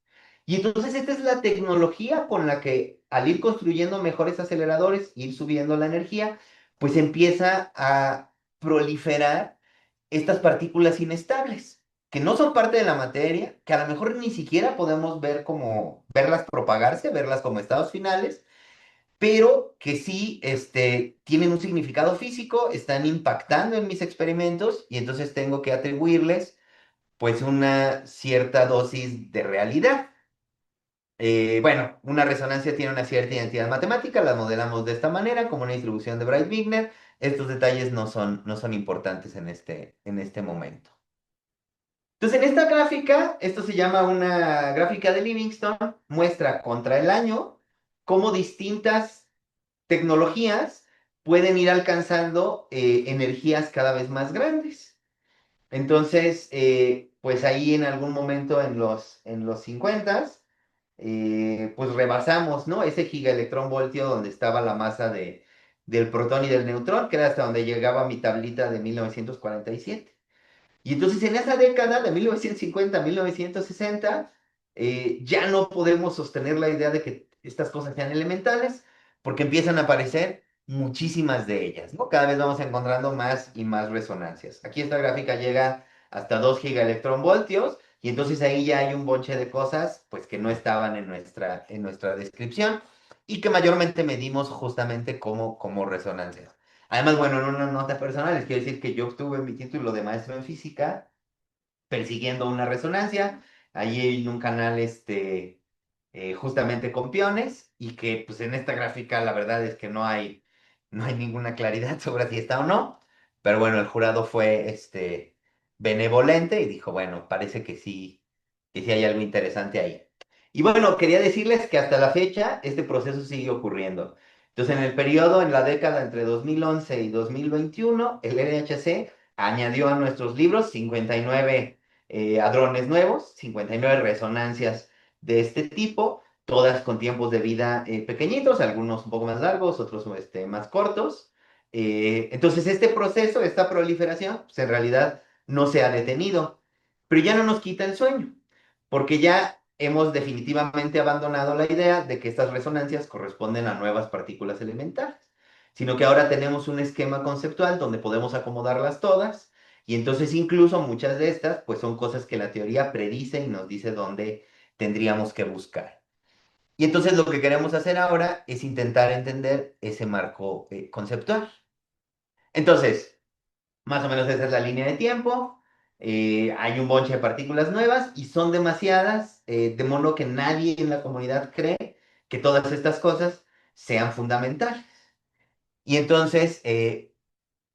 Y entonces esta es la tecnología con la que al ir construyendo mejores aceleradores, ir subiendo la energía, pues empieza a proliferar estas partículas inestables, que no son parte de la materia, que a lo mejor ni siquiera podemos ver como verlas propagarse, verlas como estados finales, pero que sí tienen un significado físico, están impactando en mis experimentos y entonces tengo que atribuirles pues una cierta dosis de realidad. Bueno, una resonancia tiene una cierta identidad matemática, la modelamos de esta manera, como una distribución de Bright-Wigner. Estos detalles no son importantes en este momento. Entonces, en esta gráfica, esto se llama una gráfica de Livingston, muestra contra el año cómo distintas tecnologías pueden ir alcanzando energías cada vez más grandes. Entonces, pues ahí en algún momento en los 50 pues rebasamos, ¿no? Ese gigaelectronvoltio donde estaba la masa del protón y del neutrón, que era hasta donde llegaba mi tablita de 1947. Y entonces en esa década de 1950 a 1960 ya no podemos sostener la idea de que estas cosas sean elementales porque empiezan a aparecer muchísimas de ellas, ¿no? Cada vez vamos encontrando más y más resonancias. Aquí esta gráfica llega hasta 2 gigaelectronvoltios y entonces ahí ya hay un bonche de cosas pues que no estaban en nuestra descripción y que mayormente medimos justamente como resonancias. Además, bueno, en una nota personal, les quiero decir que yo obtuve mi título de maestro en física persiguiendo una resonancia, ahí en un canal justamente con piones, y que pues en esta gráfica la verdad es que no hay ninguna claridad sobre si está o no, pero bueno, el jurado fue benevolente y dijo, bueno, parece que sí hay algo interesante ahí. Y bueno, quería decirles que hasta la fecha este proceso sigue ocurriendo. Entonces, en el periodo, en la década entre 2011 y 2021, el LHC añadió a nuestros libros 59 hadrones nuevos, 59 resonancias de este tipo, todas con tiempos de vida pequeñitos, algunos un poco más largos, otros más cortos. Entonces, este proceso, esta proliferación, pues en realidad no se ha detenido, pero ya no nos quita el sueño, porque ya hemos definitivamente abandonado la idea de que estas resonancias corresponden a nuevas partículas elementales, sino que ahora tenemos un esquema conceptual donde podemos acomodarlas todas, y entonces incluso muchas de estas, pues son cosas que la teoría predice y nos dice dónde tendríamos que buscar. Y entonces lo que queremos hacer ahora es intentar entender ese marco conceptual. Entonces, más o menos esa es la línea de tiempo. Hay un bonche de partículas nuevas y son demasiadas, de modo que nadie en la comunidad cree que todas estas cosas sean fundamentales. Y entonces,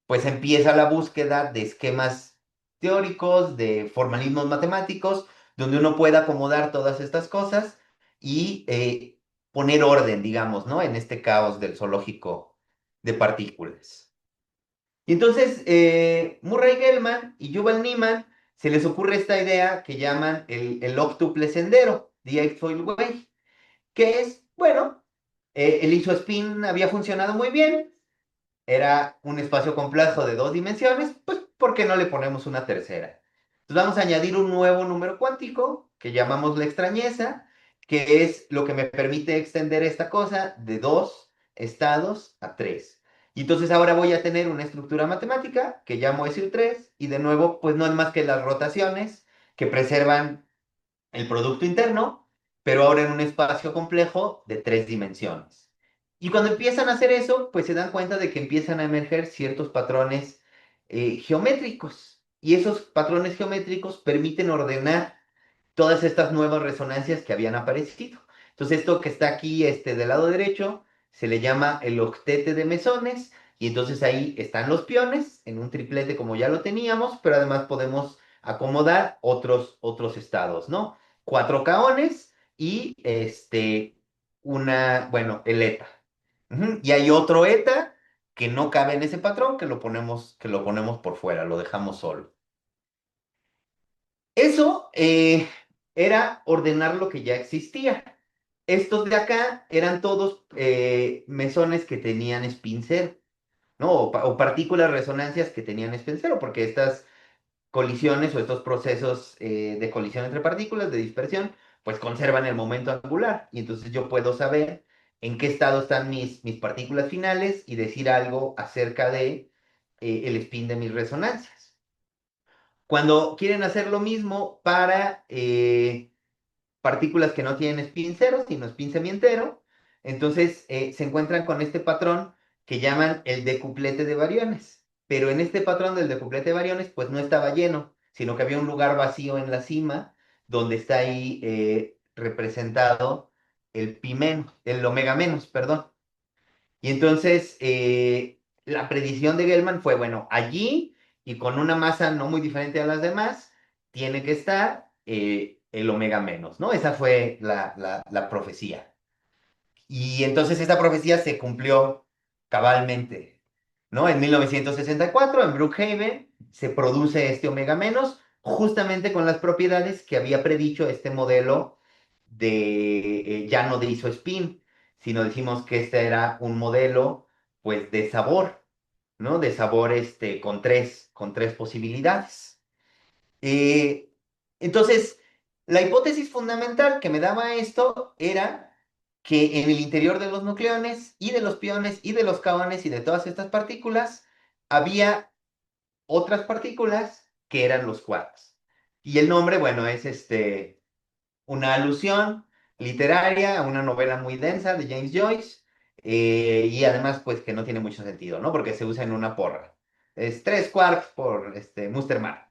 pues empieza la búsqueda de esquemas teóricos, de formalismos matemáticos, donde uno pueda acomodar todas estas cosas y poner orden, digamos, ¿no? En este caos del zoológico de partículas. Y entonces, Murray-Gell-Mann y Yuval Niemann se les ocurre esta idea que llaman el óctuple sendero, the Eightfold Way, que es, bueno, el isospin había funcionado muy bien, era un espacio complejo de dos dimensiones, pues ¿por qué no le ponemos una tercera? Entonces vamos a añadir un nuevo número cuántico que llamamos la extrañeza, que es lo que me permite extender esta cosa de dos estados a tres. Y entonces ahora voy a tener una estructura matemática que llamo SU3 y de nuevo pues no es más que las rotaciones que preservan el producto interno, pero ahora en un espacio complejo de tres dimensiones. Y cuando empiezan a hacer eso, pues se dan cuenta de que empiezan a emerger ciertos patrones geométricos. Y esos patrones geométricos permiten ordenar todas estas nuevas resonancias que habían aparecido. Entonces, esto que está aquí del lado derecho se le llama el octete de mesones. Y entonces ahí están los piones en un triplete como ya lo teníamos, pero además podemos acomodar otros estados, ¿no? Cuatro caones y el eta. Ujú. Y hay otro eta que no cabe en ese patrón, que lo ponemos por fuera, lo dejamos solo. Eso era ordenar lo que ya existía. Estos de acá eran todos mesones que tenían spin cero, ¿no? O partículas resonancias que tenían spin cero, porque estas colisiones o estos procesos de colisión entre partículas, de dispersión, pues conservan el momento angular. Y entonces yo puedo saber en qué estado están mis partículas finales y decir algo acerca de el spin de mis resonancias. Cuando quieren hacer lo mismo para partículas que no tienen spin cero, sino spin semientero, entonces se encuentran con este patrón que llaman el decuplete de bariones. Pero en este patrón del decuplete de bariones, pues no estaba lleno, sino que había un lugar vacío en la cima, donde está ahí representado el pi menos, el omega menos, perdón. Y entonces, la predicción de Gell-Mann fue, bueno, allí y con una masa no muy diferente a las demás, tiene que estar el omega menos, ¿no? Esa fue la profecía. Y entonces esta profecía se cumplió cabalmente, ¿no? En 1964, en Brookhaven, se produce este omega menos, justamente con las propiedades que había predicho este modelo ya no de isospin, sino decimos que este era un modelo, pues, de sabor, ¿no? De sabor con tres posibilidades. Eh, entonces, la hipótesis fundamental que me daba esto era que en el interior de los nucleones y de los piones y de los kaones y de todas estas partículas había otras partículas que eran los quarks. Y el nombre, bueno, es una alusión literaria a una novela muy densa de James Joyce, y además, pues, que no tiene mucho sentido, ¿no? Porque se usa en una porra. Es tres quarks por Mustermann.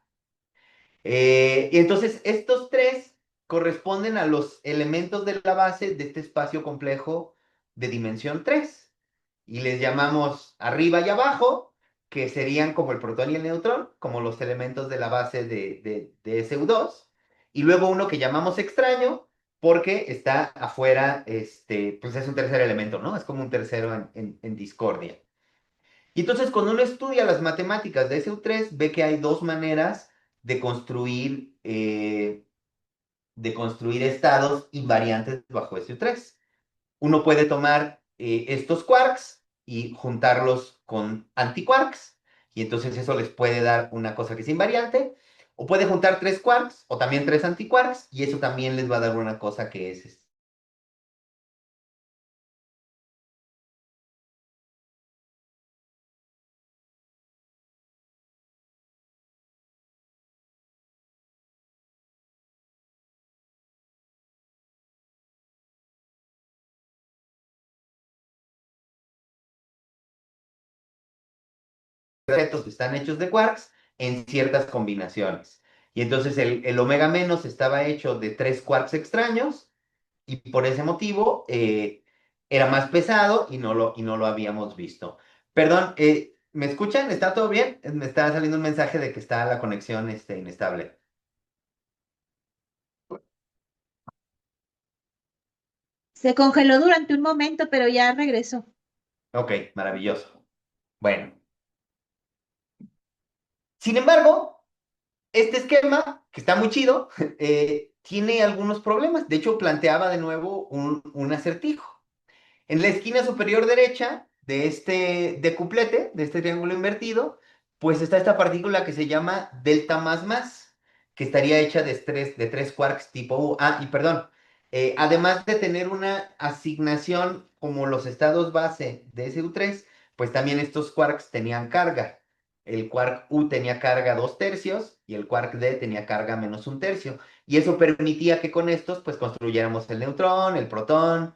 Y entonces estos tres corresponden a los elementos de la base de este espacio complejo de dimensión 3. Y les llamamos arriba y abajo, que serían como el protón y el neutrón, como los elementos de la base de SU2. Y luego uno que llamamos extraño, porque está afuera, pues es un tercer elemento, ¿no? Es como un tercero en discordia. Y entonces cuando uno estudia las matemáticas de SU3, ve que hay dos maneras de construir, estados invariantes bajo SU3. Uno puede tomar estos quarks y juntarlos con antiquarks, y entonces eso les puede dar una cosa que es invariante. O puede juntar tres quarks o también tres antiquarks, y eso también les va a dar una cosa que es objetos están hechos de quarks en ciertas combinaciones. Y entonces el omega menos estaba hecho de 3 quarks extraños y por ese motivo era más pesado y no lo habíamos visto. Perdón, ¿me escuchan? ¿Está todo bien? Me está saliendo un mensaje de que está la conexión inestable. Se congeló durante un momento, pero ya regresó. Ok, maravilloso. Bueno, sin embargo, este esquema, que está muy chido, tiene algunos problemas. De hecho, planteaba de nuevo un acertijo. En la esquina superior derecha de este decuplete, de este triángulo invertido, pues está esta partícula que se llama delta más más, que estaría hecha de tres quarks tipo U. Ah, y perdón, además de tener una asignación como los estados base de ese U3, pues también estos quarks tenían carga. El quark U tenía carga 2/3 y el quark D tenía carga -1/3. Y eso permitía que con estos pues construyéramos el neutrón, el protón,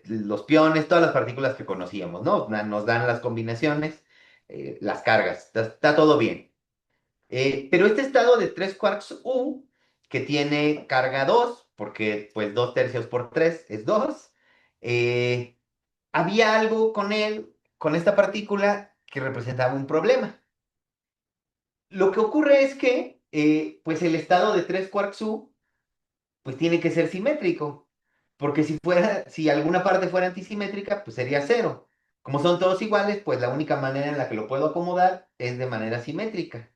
los piones, todas las partículas que conocíamos, ¿no? Nos dan las combinaciones, las cargas, está todo bien. Pero este estado de 3 quarks U, que tiene carga 2 porque pues 2/3 por 3 es 2, había algo con él, con esta partícula, que representaba un problema. Lo que ocurre es que, pues el estado de 3 quarks U pues tiene que ser simétrico, porque si alguna parte fuera antisimétrica, pues sería cero. Como son todos iguales, pues la única manera en la que lo puedo acomodar es de manera simétrica.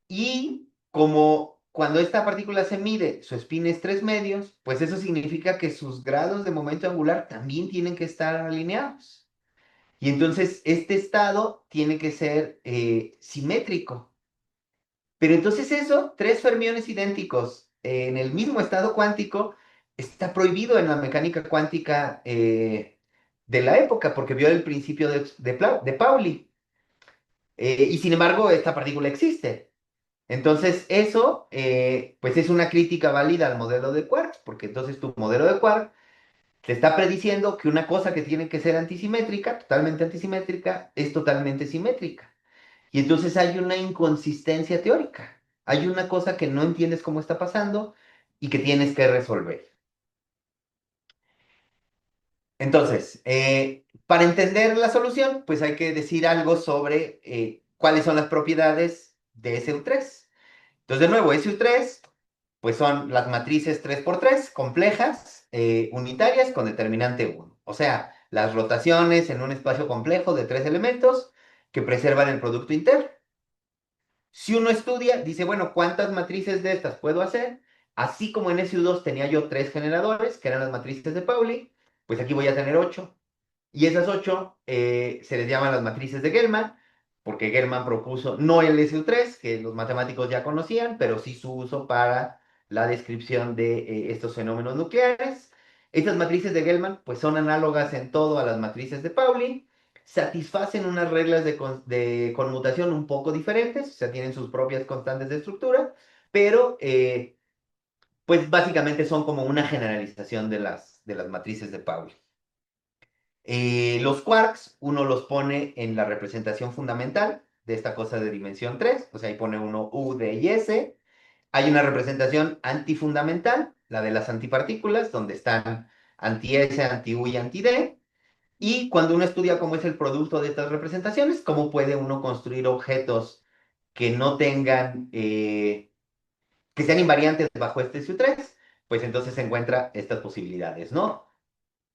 Y como cuando esta partícula se mide, su spin es 3 medios, pues eso significa que sus grados de momento angular también tienen que estar alineados. Y entonces este estado tiene que ser simétrico. Pero entonces eso, tres fermiones idénticos en el mismo estado cuántico, está prohibido en la mecánica cuántica de la época, porque viola el principio de Pauli. Y sin embargo, esta partícula existe. Entonces, eso, pues es una crítica válida al modelo de quarks, porque entonces tu modelo de quark te está prediciendo que una cosa que tiene que ser antisimétrica, totalmente antisimétrica, es totalmente simétrica. Y entonces hay una inconsistencia teórica. Hay una cosa que no entiendes cómo está pasando y que tienes que resolver. Entonces, para entender la solución, pues hay que decir algo sobre cuáles son las propiedades de SU3. Entonces, de nuevo, SU3, pues son las matrices 3x3 complejas, unitarias, con determinante 1. O sea, las rotaciones en un espacio complejo de 3 elementos que preservan el producto interno. Si uno estudia, dice, bueno, ¿cuántas matrices de estas puedo hacer? Así como en SU2 tenía yo 3 generadores, que eran las matrices de Pauli, pues aquí voy a tener 8. Y esas 8 se les llaman las matrices de Gell-Mann, porque Gell-Mann propuso no el SU3, que los matemáticos ya conocían, pero sí su uso para la descripción de estos fenómenos nucleares. Estas matrices de Gell-Mann pues son análogas en todo a las matrices de Pauli, satisfacen unas reglas de conmutación un poco diferentes, o sea, tienen sus propias constantes de estructura, pero pues básicamente son como una generalización de las matrices de Pauli. Los quarks, uno los pone en la representación fundamental de esta cosa de dimensión 3, o sea, ahí pone uno U, D y S. Hay una representación antifundamental, la de las antipartículas, donde están anti-S, anti-U y anti-D. Y cuando uno estudia cómo es el producto de estas representaciones, cómo puede uno construir objetos que no tengan, que sean invariantes bajo este SU3, pues entonces se encuentra estas posibilidades, ¿no?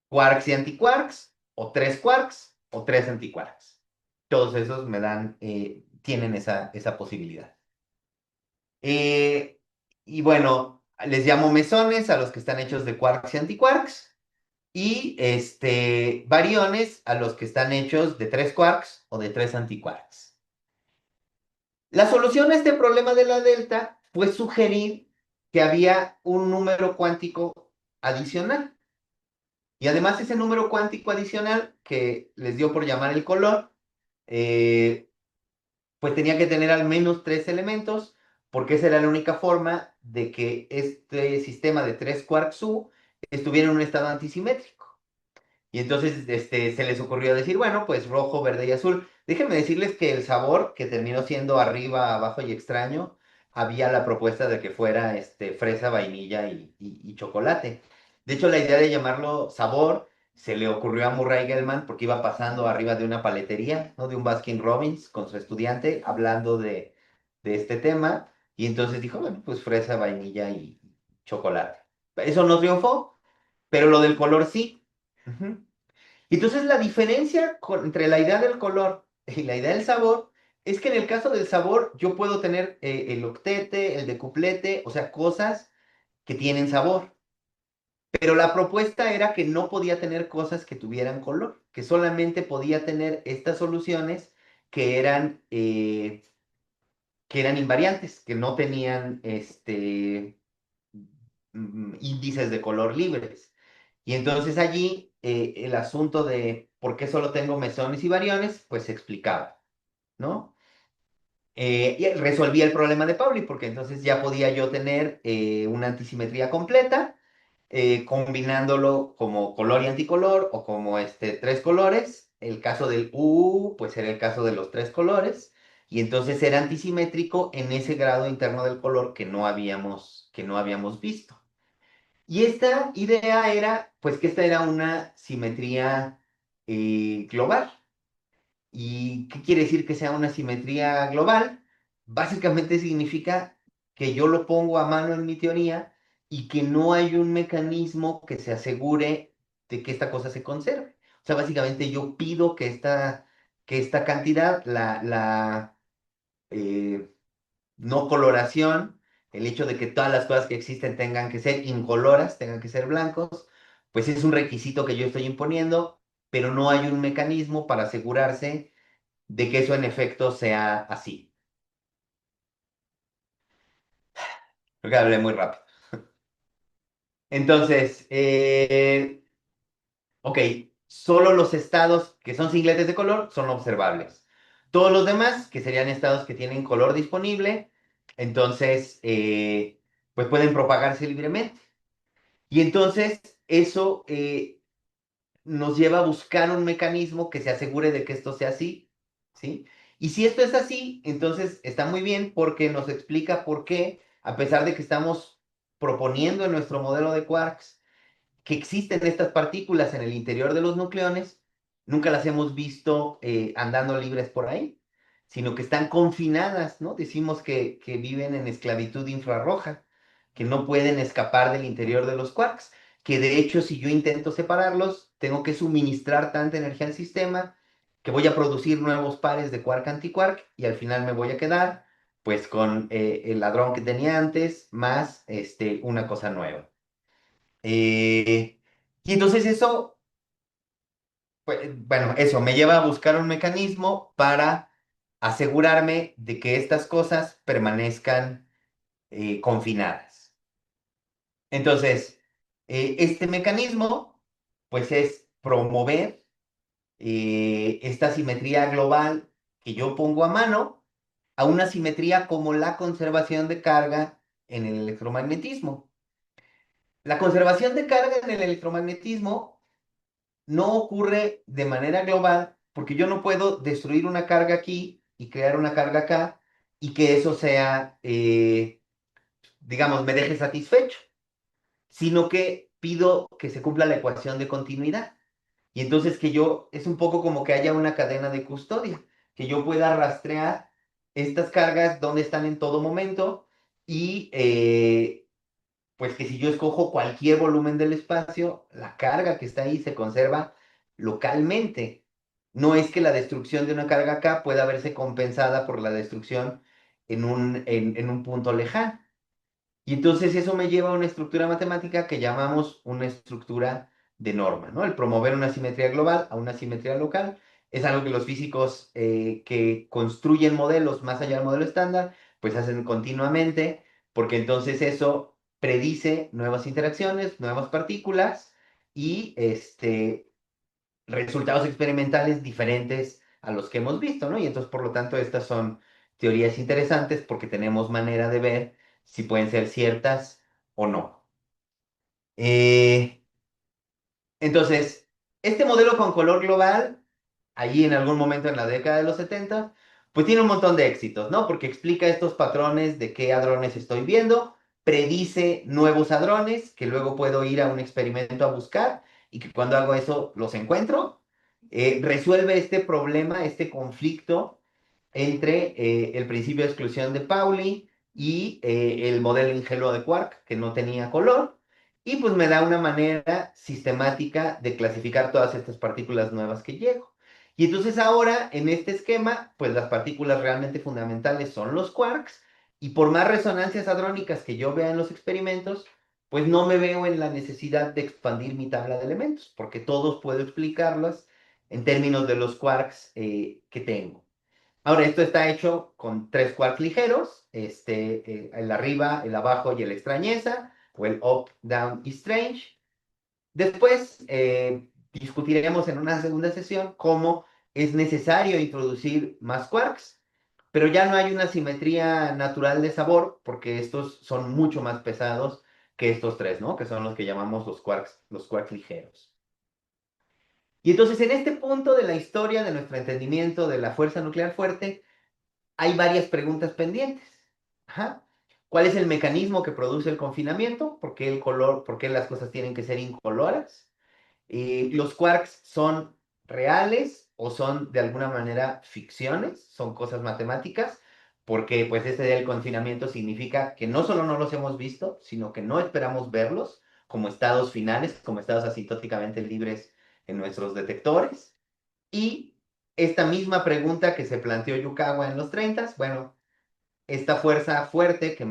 Quarks y antiquarks, o 3 quarks, o 3 antiquarks. Todos esos tienen esa posibilidad. Eh, y bueno, les llamo mesones a los que están hechos de quarks y antiquarks. Y bariones a los que están hechos de 3 quarks o de 3 antiquarks. La solución a este problema de la delta fue sugerir que había un número cuántico adicional. Y además ese número cuántico adicional, que les dio por llamar el color, eh, pues tenía que tener al menos 3 elementos, porque esa era la única forma de que este sistema de 3 quarks U estuviera en un estado antisimétrico. Y entonces se les ocurrió decir, bueno, pues rojo, verde y azul. Déjenme decirles que el sabor, que terminó siendo arriba, abajo y extraño, había la propuesta de que fuera fresa, vainilla y chocolate. De hecho, la idea de llamarlo sabor se le ocurrió a Murray Gell-Mann porque iba pasando arriba de una paletería, ¿no? De un Baskin Robbins con su estudiante hablando de este tema. Y entonces dijo, bueno, pues fresa, vainilla y chocolate. Eso no triunfó, pero lo del color sí. Ujú. Entonces la diferencia entre la idea del color y la idea del sabor es que en el caso del sabor yo puedo tener el octete, el decuplete, o sea, cosas que tienen sabor. Pero la propuesta era que no podía tener cosas que tuvieran color, que solamente podía tener estas soluciones que eran invariantes, que no tenían índices de color libres. Y entonces allí el asunto de por qué solo tengo mesones y variones, pues se explicaba, ¿no? Y resolvía el problema de Pauli, porque entonces ya podía yo tener una antisimetría completa, combinándolo como color y anticolor, o como tres colores. El caso del U, pues era el caso de los tres colores, y entonces era antisimétrico en ese grado interno del color que no habíamos visto. Y esta idea era, pues que esta era una simetría global. ¿Y qué quiere decir que sea una simetría global? Básicamente significa que yo lo pongo a mano en mi teoría y que no hay un mecanismo que se asegure de que esta cosa se conserve. O sea, básicamente yo pido que esta cantidad, la eh, no coloración, el hecho de que todas las cosas que existen tengan que ser incoloras, tengan que ser blancos, pues es un requisito que yo estoy imponiendo, pero no hay un mecanismo para asegurarse de que eso en efecto sea así. Creo que hablé muy rápido. Entonces, ok, solo los estados que son singletes de color son observables. Todos los demás, que serían estados que tienen color disponible, entonces, pues pueden propagarse libremente. Y entonces eso nos lleva a buscar un mecanismo que se asegure de que esto sea así, ¿sí? Y si esto es así, entonces está muy bien porque nos explica por qué, a pesar de que estamos proponiendo en nuestro modelo de quarks que existen estas partículas en el interior de los nucleones, nunca las hemos visto andando libres por ahí, sino que están confinadas, ¿no? Decimos que viven en esclavitud infrarroja, que no pueden escapar del interior de los quarks, que de hecho si yo intento separarlos, tengo que suministrar tanta energía al sistema que voy a producir nuevos pares de quark-antiquark y al final me voy a quedar pues con el ladrón que tenía antes más una cosa nueva. Y entonces eso, pues, bueno, eso me lleva a buscar un mecanismo para asegurarme de que estas cosas permanezcan confinadas. Entonces, este mecanismo, pues es promover esta simetría global que yo pongo a mano a una simetría como la conservación de carga en el electromagnetismo. La conservación de carga en el electromagnetismo no ocurre de manera global porque yo no puedo destruir una carga aquí y crear una carga acá y que eso sea, digamos, me deje satisfecho, sino que pido que se cumpla la ecuación de continuidad. Y entonces es un poco como que haya una cadena de custodia, que yo pueda rastrear estas cargas donde están en todo momento y pues que si yo escojo cualquier volumen del espacio, la carga que está ahí se conserva localmente. No es que la destrucción de una carga acá pueda verse compensada por la destrucción en un punto lejano. Y entonces eso me lleva a una estructura matemática que llamamos una estructura de norma, ¿no? El promover una simetría global a una simetría local es algo que los físicos que construyen modelos más allá del modelo estándar, pues hacen continuamente, porque entonces eso predice nuevas interacciones, nuevas partículas y resultados experimentales diferentes a los que hemos visto, ¿no? Y entonces, por lo tanto, estas son teorías interesantes porque tenemos manera de ver si pueden ser ciertas o no. Eh, entonces, Este modelo con color global, allí en algún momento en la década de los 70, pues tiene un montón de éxitos, ¿no? Porque explica estos patrones de qué hadrones estoy viendo, predice nuevos hadrones que luego puedo ir a un experimento a buscar y que cuando hago eso los encuentro. Resuelve este problema, este conflicto entre el principio de exclusión de Pauli y el modelo ingenuo de Quark, que no tenía color, y pues me da una manera sistemática de clasificar todas estas partículas nuevas que llego. Y entonces ahora, en este esquema, pues las partículas realmente fundamentales son los quarks, y por más resonancias hadrónicas que yo vea en los experimentos, pues no me veo en la necesidad de expandir mi tabla de elementos, porque todos puedo explicarlos en términos de los quarks que tengo. Ahora, esto está hecho con tres quarks ligeros, el arriba, el abajo y el extrañeza, o el up, down y strange. Después discutiremos en una segunda sesión cómo es necesario introducir más quarks, pero ya no hay una simetría natural de sabor porque estos son mucho más pesados que estos tres, ¿no? Que son los que llamamos los quarks ligeros. Y entonces en este punto de la historia de nuestro entendimiento de la fuerza nuclear fuerte, hay varias preguntas pendientes. Ajá. ¿Cuál es el mecanismo que produce el confinamiento? ¿Por qué el color, por qué las cosas tienen que ser incoloras? ¿Los quarks son reales o son de alguna manera ficciones? ¿Son cosas matemáticas? Porque pues este del confinamiento significa que no solo no los hemos visto, sino que no esperamos verlos como estados finales, como estados asintóticamente libres en nuestros detectores. Y esta misma pregunta que se planteó Yukawa en los 30, bueno, esta fuerza fuerte que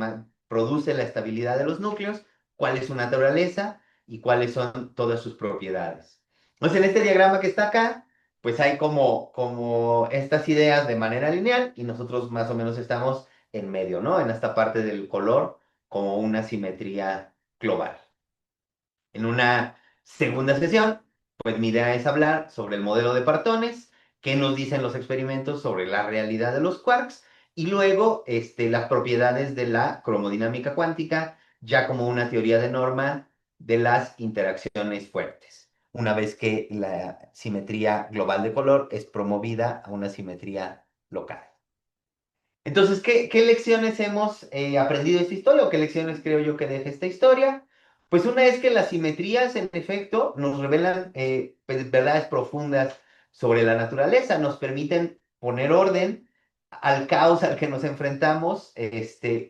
produce la estabilidad de los núcleos, cuál es su naturaleza y cuáles son todas sus propiedades. Entonces, en este diagrama que está acá, pues hay como estas ideas de manera lineal y nosotros más o menos estamos en medio, ¿no? En esta parte del color como una simetría global. En una segunda sesión, pues mi idea es hablar sobre el modelo de partones, qué nos dicen los experimentos sobre la realidad de los quarks y luego las propiedades de la cromodinámica cuántica, ya como una teoría de norma de las interacciones fuertes, una vez que la simetría global de color es promovida a una simetría local. Entonces, ¿qué lecciones hemos aprendido de esta historia o qué lecciones creo yo que deja esta historia? Pues una es que las simetrías, en efecto, nos revelan pues, verdades profundas sobre la naturaleza, nos permiten poner orden al caos al que nos enfrentamos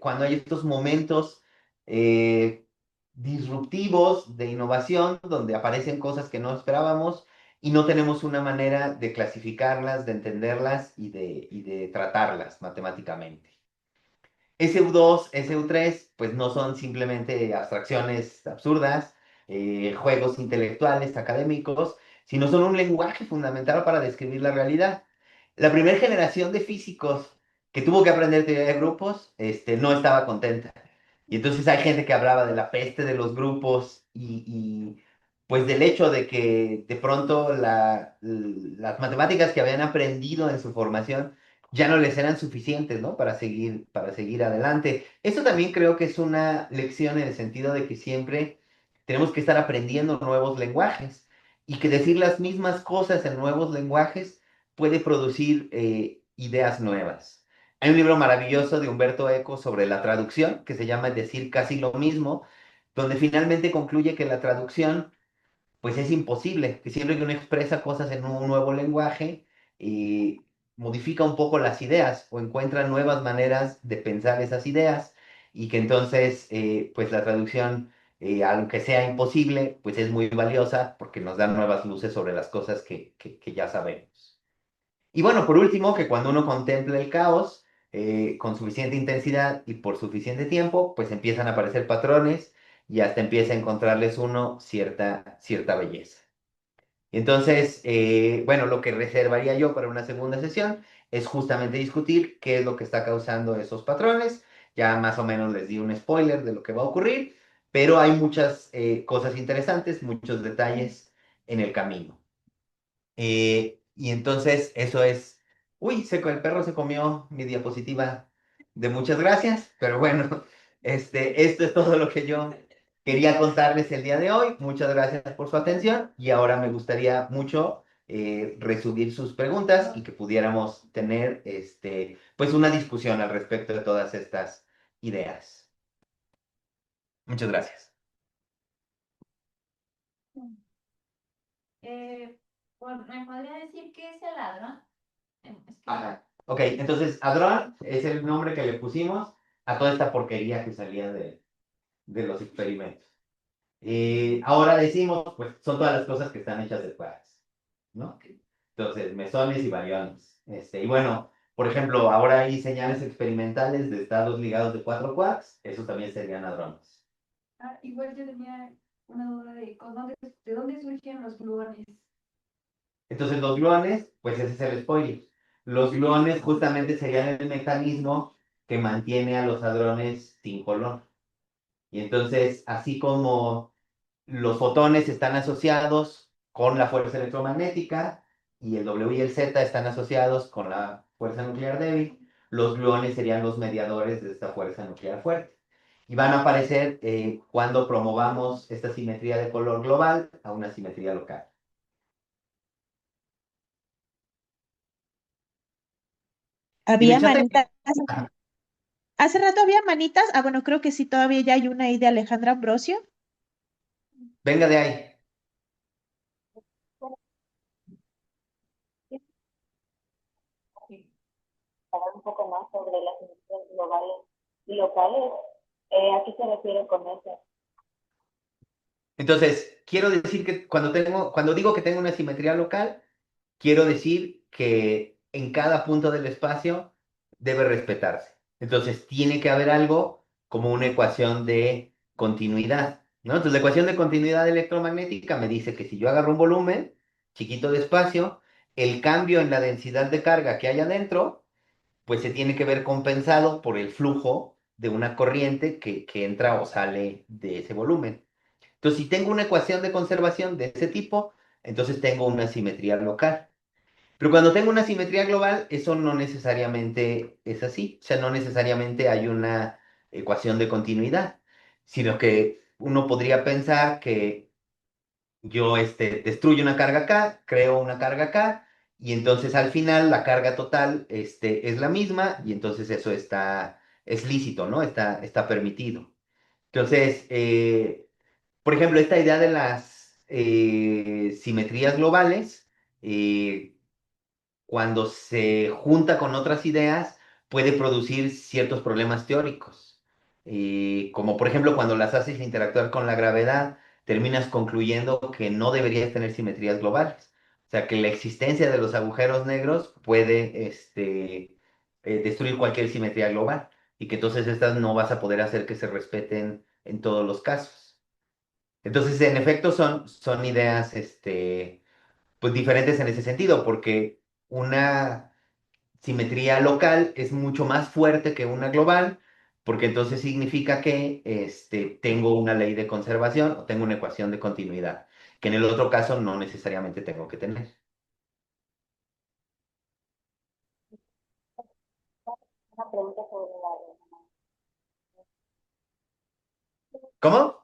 cuando hay estos momentos eh, disruptivos de innovación donde aparecen cosas que no esperábamos y no tenemos una manera de clasificarlas, de entenderlas y de tratarlas matemáticamente. SU2, SU3, pues no son simplemente abstracciones absurdas, juegos intelectuales, académicos, sino son un lenguaje fundamental para describir la realidad. La primera generación de físicos que tuvo que aprender teoría de grupos, no estaba contenta. Y entonces hay gente que hablaba de la peste de los grupos pues del hecho de que de pronto las matemáticas que habían aprendido en su formación ya no les eran suficientes, ¿no? Para seguir adelante. Eso también creo que es una lección en el sentido de que siempre tenemos que estar aprendiendo nuevos lenguajes y que decir las mismas cosas en nuevos lenguajes puede producir ideas nuevas. Hay un libro maravilloso de Humberto Eco sobre la traducción que se llama Decir casi lo mismo, donde finalmente concluye que la traducción pues es imposible, que siempre que uno expresa cosas en un nuevo lenguaje, eh, modifica un poco las ideas o encuentra nuevas maneras de pensar esas ideas y que entonces, pues la traducción, aunque sea imposible, pues es muy valiosa porque nos da nuevas luces sobre las cosas que ya sabemos. Y bueno, por último, que cuando uno contempla el caos con suficiente intensidad y por suficiente tiempo, pues empiezan a aparecer patrones y hasta empieza a encontrarles uno cierta belleza. Entonces, bueno, lo que reservaría yo para una segunda sesión es justamente discutir qué es lo que está causando esos patrones. Ya más o menos les di un spoiler de lo que va a ocurrir, pero hay muchas cosas interesantes, muchos detalles en el camino. Y entonces eso es, uy, el perro se comió mi diapositiva de muchas gracias, pero bueno, esto es todo lo que yo quería contarles el día de hoy. Muchas gracias por su atención y ahora me gustaría mucho resumir sus preguntas y que pudiéramos tener pues una discusión al respecto de todas estas ideas. Muchas gracias. Bueno, ¿me podría decir qué es el ladrón? Es que Ajá. Ok, entonces Hadrón es el nombre que le pusimos a toda esta porquería que salía de los experimentos. Ahora decimos, pues son todas las cosas que están hechas de quarks, ¿no? Entonces, mesones y bariones. Y bueno, por ejemplo, ahora hay señales experimentales de estados ligados de 4 quarks, esos también serían hadrones. igual yo tenía una duda de dónde surgen los gluones. Entonces, los gluones, pues ese es el spoiler. Los gluones justamente serían el mecanismo que mantiene a los hadrones sin color. Y entonces, así como los fotones están asociados con la fuerza electromagnética y el W y el Z están asociados con la fuerza nuclear débil, los gluones serían los mediadores de esta fuerza nuclear fuerte. Y van a aparecer cuando promovamos esta simetría de color global a una simetría local. Y en el Había chat, manitas. Hace rato había manitas. Ah, bueno, creo que sí, todavía ya hay una ahí de Alejandra Ambrosio. venga de ahí. Hablar un poco más sobre las emisiones globales y locales. ¿A qué se refiere con eso? Entonces, quiero decir que cuando digo que tengo una simetría local, quiero decir que en cada punto del espacio debe respetarse. Entonces, tiene que haber algo como una ecuación de continuidad, ¿no? Entonces, la ecuación de continuidad electromagnética me dice que si yo agarro un volumen chiquito de espacio, el cambio en la densidad de carga que hay adentro, pues se tiene que ver compensado por el flujo de una corriente que entra o sale de ese volumen. Entonces, si tengo una ecuación de conservación de ese tipo, entonces tengo una simetría local. Pero cuando tengo una simetría global, eso no necesariamente es así. O sea, no necesariamente hay una ecuación de continuidad, sino que uno podría pensar que yo destruyo una carga acá, creo una carga acá, y entonces al final la carga total es la misma, y entonces eso es lícito, ¿no? Está permitido. Entonces, por ejemplo, esta idea de las simetrías globales, eh, cuando se junta con otras ideas, puede producir ciertos problemas teóricos. Como por ejemplo, cuando las haces interactuar con la gravedad, terminas concluyendo que no deberías tener simetrías globales. O sea, que la existencia de los agujeros negros puede destruir cualquier simetría global y que entonces estas no vas a poder hacer que se respeten en todos los casos. Entonces, en efecto, son ideas pues diferentes en ese sentido, porque una simetría local es mucho más fuerte que una global, porque entonces significa que tengo una ley de conservación o tengo una ecuación de continuidad, que en el otro caso no necesariamente tengo que tener. Una pregunta sobre la resonancia. ¿Cómo?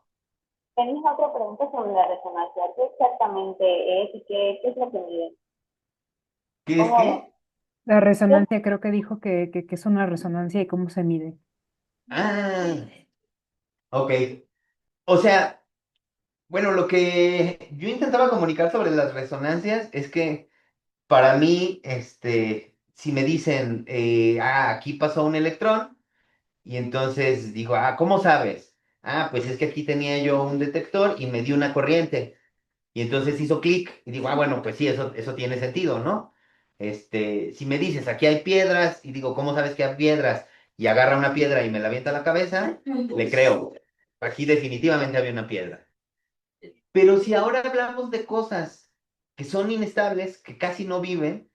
Tenés otra pregunta sobre la resonancia. ¿Qué exactamente es y qué es lo que mide? ¿Qué es ¿Cómo, qué? La resonancia, creo que dijo que es una resonancia y cómo se mide. Ah, ok. O sea, bueno, lo que yo intentaba comunicar sobre las resonancias es que para mí, si me dicen, aquí pasó un electrón, y entonces digo, ¿cómo sabes? Pues es que aquí tenía yo un detector y me dio una corriente. Y entonces hizo clic y digo, bueno, pues sí, eso tiene sentido, ¿no? Si me dices, aquí hay piedras, y digo, ¿cómo sabes que hay piedras? Y agarra una piedra y me la avienta a la cabeza, le creo. Aquí definitivamente había una piedra. Pero si ahora hablamos de cosas que son inestables, que casi no viven,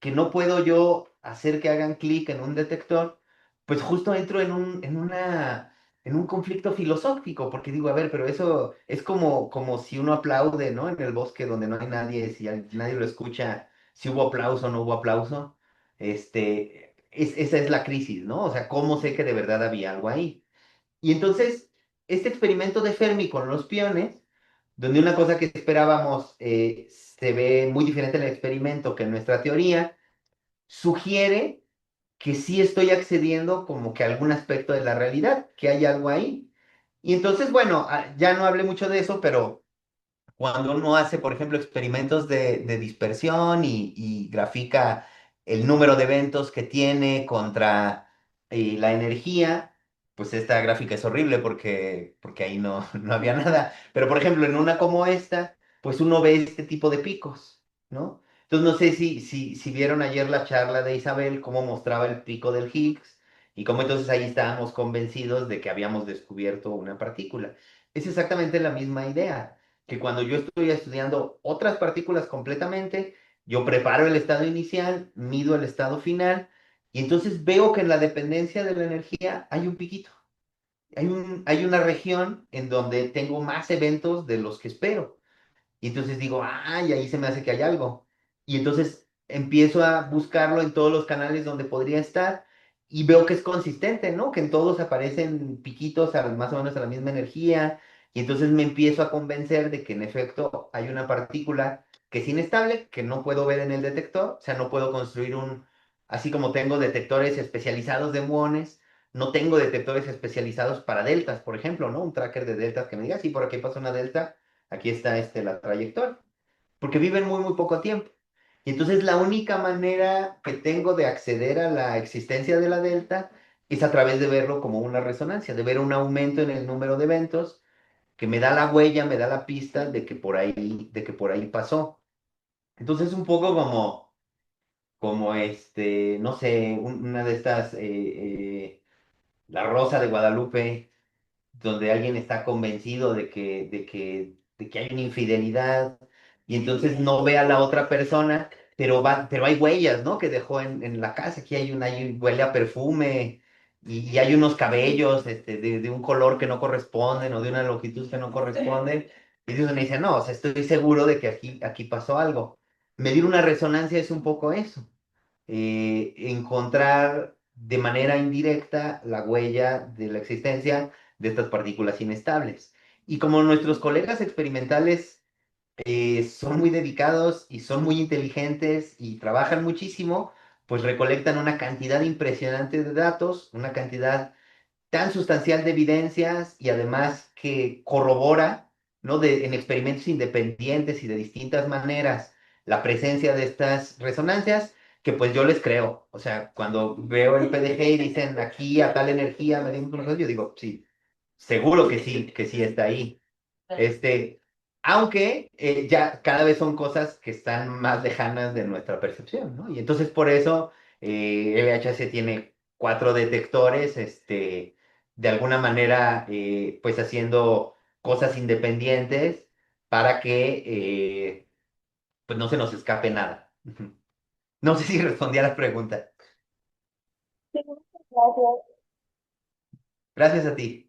que no puedo yo hacer que hagan clic en un detector, pues justo entro en un conflicto filosófico, porque digo, a ver, pero eso es como si uno aplaude, ¿no? En el bosque donde no hay nadie, si nadie lo escucha, si hubo aplauso o no hubo aplauso, esa es la crisis, ¿no? O sea, ¿cómo sé que de verdad había algo ahí? Y entonces, este experimento de Fermi con los piones, donde una cosa que esperábamos se ve muy diferente en el experimento que en nuestra teoría, sugiere que sí estoy accediendo como que a algún aspecto de la realidad, que hay algo ahí. Y entonces, bueno, ya no hablé mucho de eso, pero cuando uno hace, por ejemplo, experimentos de dispersión y grafica el número de eventos que tiene contra la energía, pues esta gráfica es horrible porque ahí no, no había nada. Pero, por ejemplo, en una como esta, pues uno ve este tipo de picos, ¿no? Entonces, no sé si vieron ayer la charla de Isabel, cómo mostraba el pico del Higgs y cómo entonces ahí estábamos convencidos de que habíamos descubierto una partícula. Es exactamente la misma idea que cuando yo estoy estudiando otras partículas completamente, yo preparo el estado inicial, mido el estado final, y entonces veo que en la dependencia de la energía hay un piquito. Hay una región en donde tengo más eventos de los que espero. Y entonces digo, ay, ahí se me hace que hay algo. Y entonces empiezo a buscarlo en todos los canales donde podría estar y veo que es consistente, ¿no? Que en todos aparecen piquitos más o menos a la misma energía. Y entonces me empiezo a convencer de que en efecto hay una partícula que es inestable, que no puedo ver en el detector. O sea, no puedo construir así como tengo detectores especializados de muones, no tengo detectores especializados para deltas, por ejemplo, ¿no? Un tracker de deltas que me diga, sí, por aquí pasa una delta, aquí está la trayectoria, porque viven muy, muy poco tiempo. Y entonces la única manera que tengo de acceder a la existencia de la delta es a través de verlo como una resonancia, de ver un aumento en el número de eventos que me da la huella, me da la pista de que por ahí pasó. Entonces un poco como no sé, una de estas, La Rosa de Guadalupe, donde alguien está convencido de que hay una infidelidad y entonces no ve a la otra persona, pero hay huellas, ¿no? Que dejó en la casa. Aquí hay huele a perfume y hay unos cabellos de un color que no corresponden o de una longitud que no corresponden. Y Dios me dice, no, o sea, estoy seguro de que aquí pasó algo. Medir una resonancia es un poco eso, encontrar de manera indirecta la huella de la existencia de estas partículas inestables. Y como nuestros colegas experimentales son muy dedicados y son muy inteligentes y trabajan muchísimo, pues recolectan una cantidad impresionante de datos, una cantidad tan sustancial de evidencias y además que corrobora, ¿no? En experimentos independientes y de distintas maneras la presencia de estas resonancias, que pues yo les creo. O sea, cuando veo el PDG y dicen aquí a tal energía medimos una cosa, yo digo, sí, seguro que sí está ahí. Aunque ya cada vez son cosas que están más lejanas de nuestra percepción, ¿no? Y entonces por eso LHC tiene 4 detectores, de alguna manera, pues haciendo cosas independientes para que, pues no se nos escape nada. Ujú. No sé si respondí a la pregunta. Sí, muchas gracias. Gracias a ti.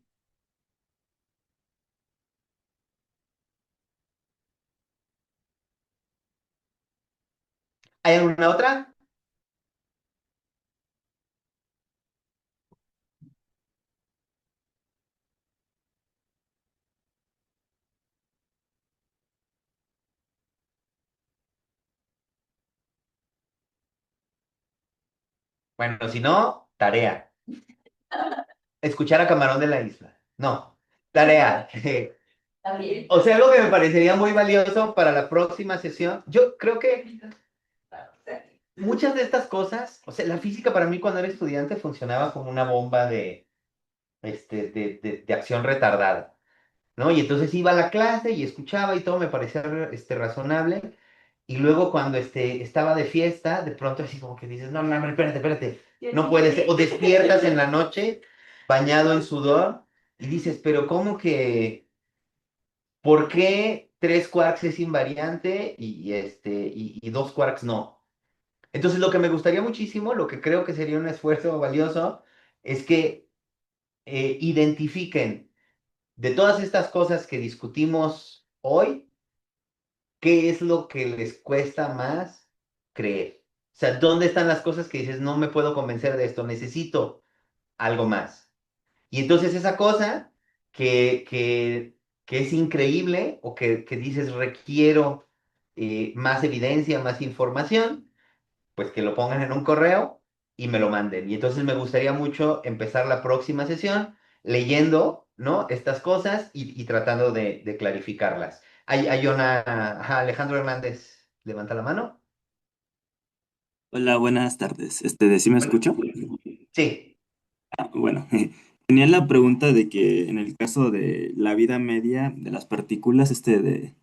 ¿Hay alguna otra? Bueno, si no, tarea. Escuchar a Camarón de la Isla. No, tarea. También. O sea, algo que me parecería muy valioso para la próxima sesión. Yo creo que muchas de estas cosas, o sea, la física para mí cuando era estudiante funcionaba como una bomba de acción retardada, ¿no? Y entonces iba a la clase y escuchaba y todo me parecía razonable. Y luego cuando estaba de fiesta, de pronto así como que dices, no, no, no, espérate, espérate, no puede ser. O despiertas en la noche bañado en sudor y dices, pero ¿cómo que, por qué 3 quarks es invariante y 2 quarks no? Entonces lo que me gustaría muchísimo, lo que creo que sería un esfuerzo valioso, es que identifiquen de todas estas cosas que discutimos hoy, ¿qué es lo que les cuesta más creer? O sea, ¿dónde están las cosas que dices, no me puedo convencer de esto, necesito algo más? Y entonces esa cosa, que, que, que es increíble o que dices requiero más evidencia, más información, pues que lo pongan en un correo y me lo manden. Y entonces me gustaría mucho empezar la próxima sesión leyendo, ¿no? Estas cosas y tratando de clarificarlas. Hay una, ajá, Alejandro Hernández, levanta la mano. Hola, buenas tardes. ¿Sí me Bueno, escucho? sí. Bueno, tenía la pregunta de que en el caso de la vida media de las partículas, de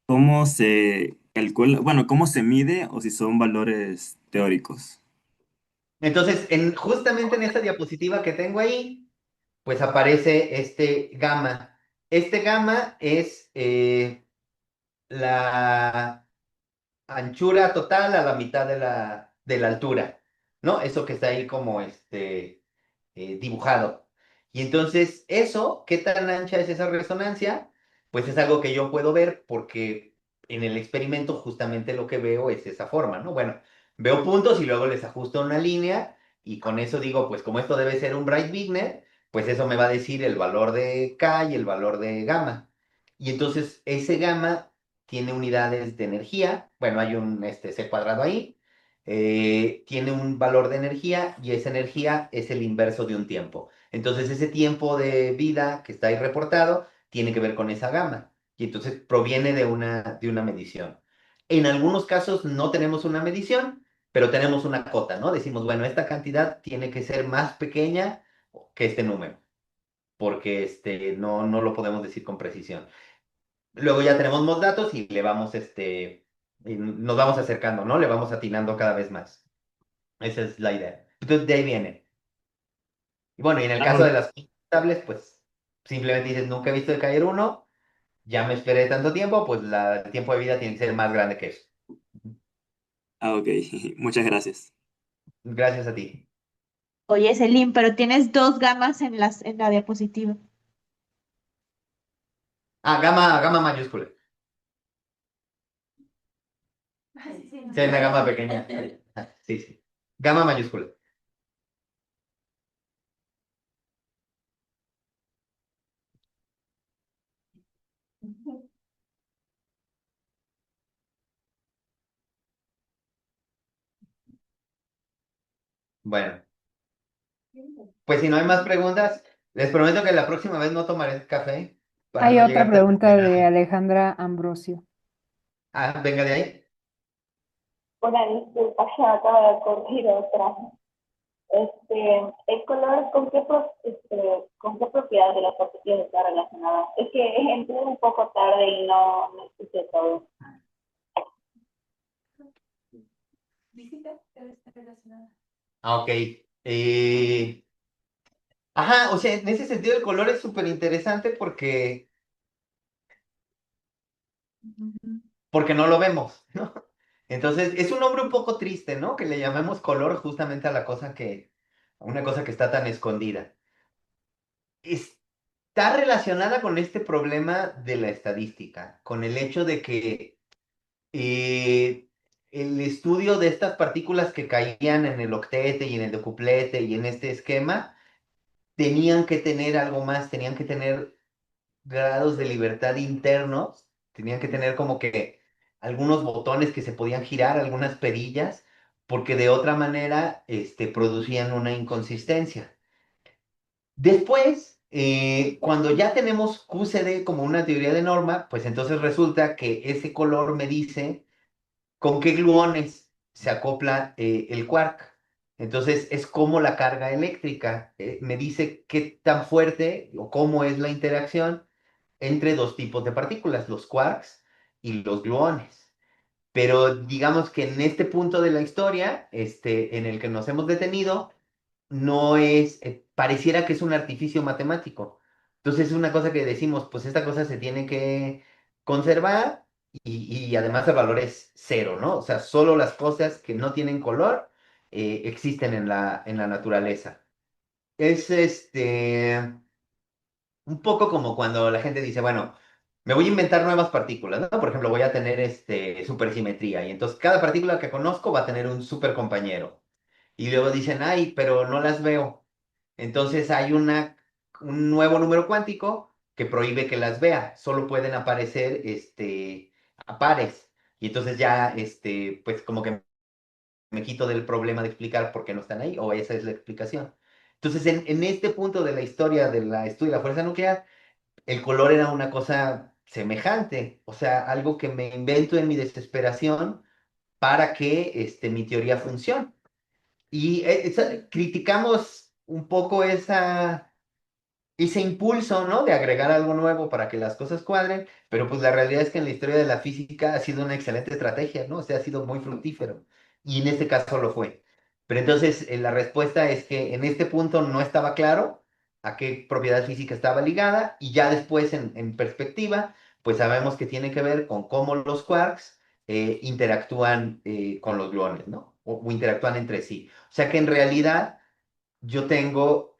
cómo se calcula, bueno, cómo se mide o si son valores teóricos. Entonces, justamente en esta diapositiva que tengo ahí, pues aparece este gamma. Este gamma es la anchura total a la mitad de la altura, ¿no? Eso que está ahí como dibujado. Y entonces, eso, ¿qué tan ancha es esa resonancia? Pues es algo que yo puedo ver porque en el experimento justamente lo que veo es esa forma, ¿no? Bueno, veo puntos y luego les ajusto una línea y con eso digo, pues como esto debe ser un Bright-Wigner, pues eso me va a decir el valor de K y el valor de gamma. Y entonces ese gamma tiene unidades de energía, bueno, hay un C cuadrado ahí, tiene un valor de energía y esa energía es el inverso de un tiempo. Entonces ese tiempo de vida que está ahí reportado tiene que ver con esa gama y entonces proviene de una medición. En algunos casos no tenemos una medición, pero tenemos una cota, ¿no? Decimos, bueno, esta cantidad tiene que ser más pequeña que este número, porque no lo podemos decir con precisión. Luego ya tenemos más datos y le vamos, y nos vamos acercando, ¿no? Le vamos atinando cada vez más. Esa es la idea. Entonces, de ahí viene. Y bueno, y en el Ah, caso de las estables, pues simplemente dices, nunca he visto caer uno, ya me esperé tanto tiempo, pues el tiempo de vida tiene que ser más grande que eso. ok, muchas gracias. Gracias a ti. Oye, Celine, pero tienes dos gamas en la diapositiva. Ah, gamma mayúscula. Sí, sí, Sí, hay una gama pequeña. Ah, sí, sí. Gamma mayúscula. Bueno, pues si no hay más preguntas, les prometo que la próxima vez no tomaré café para Hay no otra llegar tan pregunta de despeinado. Alejandra Ambrosio. Ah, venga de ahí. Una disculpa, se me acaba de ocurrir otra. El color, ¿con qué propiedad de las partículas está relacionada? Es que entré un poco tarde y no escuché todo. Visita debe estar relacionada. Ah, ok. Eh, Ajá, o sea, en ese sentido el color es súper interesante porque no lo vemos, ¿no? Entonces, es un nombre un poco triste, ¿no? Que le llamemos color justamente a una cosa que está tan escondida. Está relacionada con este problema de la estadística, con el hecho de que eh, el estudio de estas partículas que caían en el octete y en el decuplete y en este esquema, tenían que tener algo más, tenían que tener grados de libertad internos, tenían que tener como que algunos botones que se podían girar, algunas perillas, porque de otra manera producían una inconsistencia. Después, cuando ya tenemos QCD como una teoría de norma, pues entonces resulta que ese color me dice con qué gluones se acopla el quark. Entonces es como la carga eléctrica, me dice qué tan fuerte o cómo es la interacción entre dos tipos de partículas, los quarks y los gluones. Pero digamos que en este punto de la historia, en el que nos hemos detenido, no es, pareciera que es un artificio matemático. Entonces es una cosa que decimos, pues esta cosa se tiene que conservar y además el valor es cero, ¿no? O sea, solo las cosas que no tienen color existen en la naturaleza. Es un poco como cuando la gente dice, bueno, me voy a inventar nuevas partículas, ¿no? Por ejemplo, voy a tener supersimetría y entonces cada partícula que conozco va a tener un supercompañero. Y luego dicen, ay, pero no las veo. Entonces hay una un nuevo número cuántico que prohíbe que las vea. Solo pueden aparecer a pares. Y entonces ya, pues como que me quito del problema de explicar por qué no están ahí, o esa es la explicación. Entonces, en este punto de la historia de la estudio de la fuerza nuclear, el color era una cosa semejante, o sea, algo que me invento en mi desesperación para que mi teoría funcione. Y criticamos un poco ese impulso, ¿no? De agregar algo nuevo para que las cosas cuadren, pero pues la realidad es que en la historia de la física ha sido una excelente estrategia, ¿no? O sea, ha sido muy fructífero. Y en este caso lo fue. Pero entonces la respuesta es que en este punto no estaba claro a qué propiedad física estaba ligada y ya después en perspectiva, pues sabemos que tiene que ver con cómo los quarks interactúan con los gluones, ¿no? O interactúan entre sí. O sea que en realidad yo tengo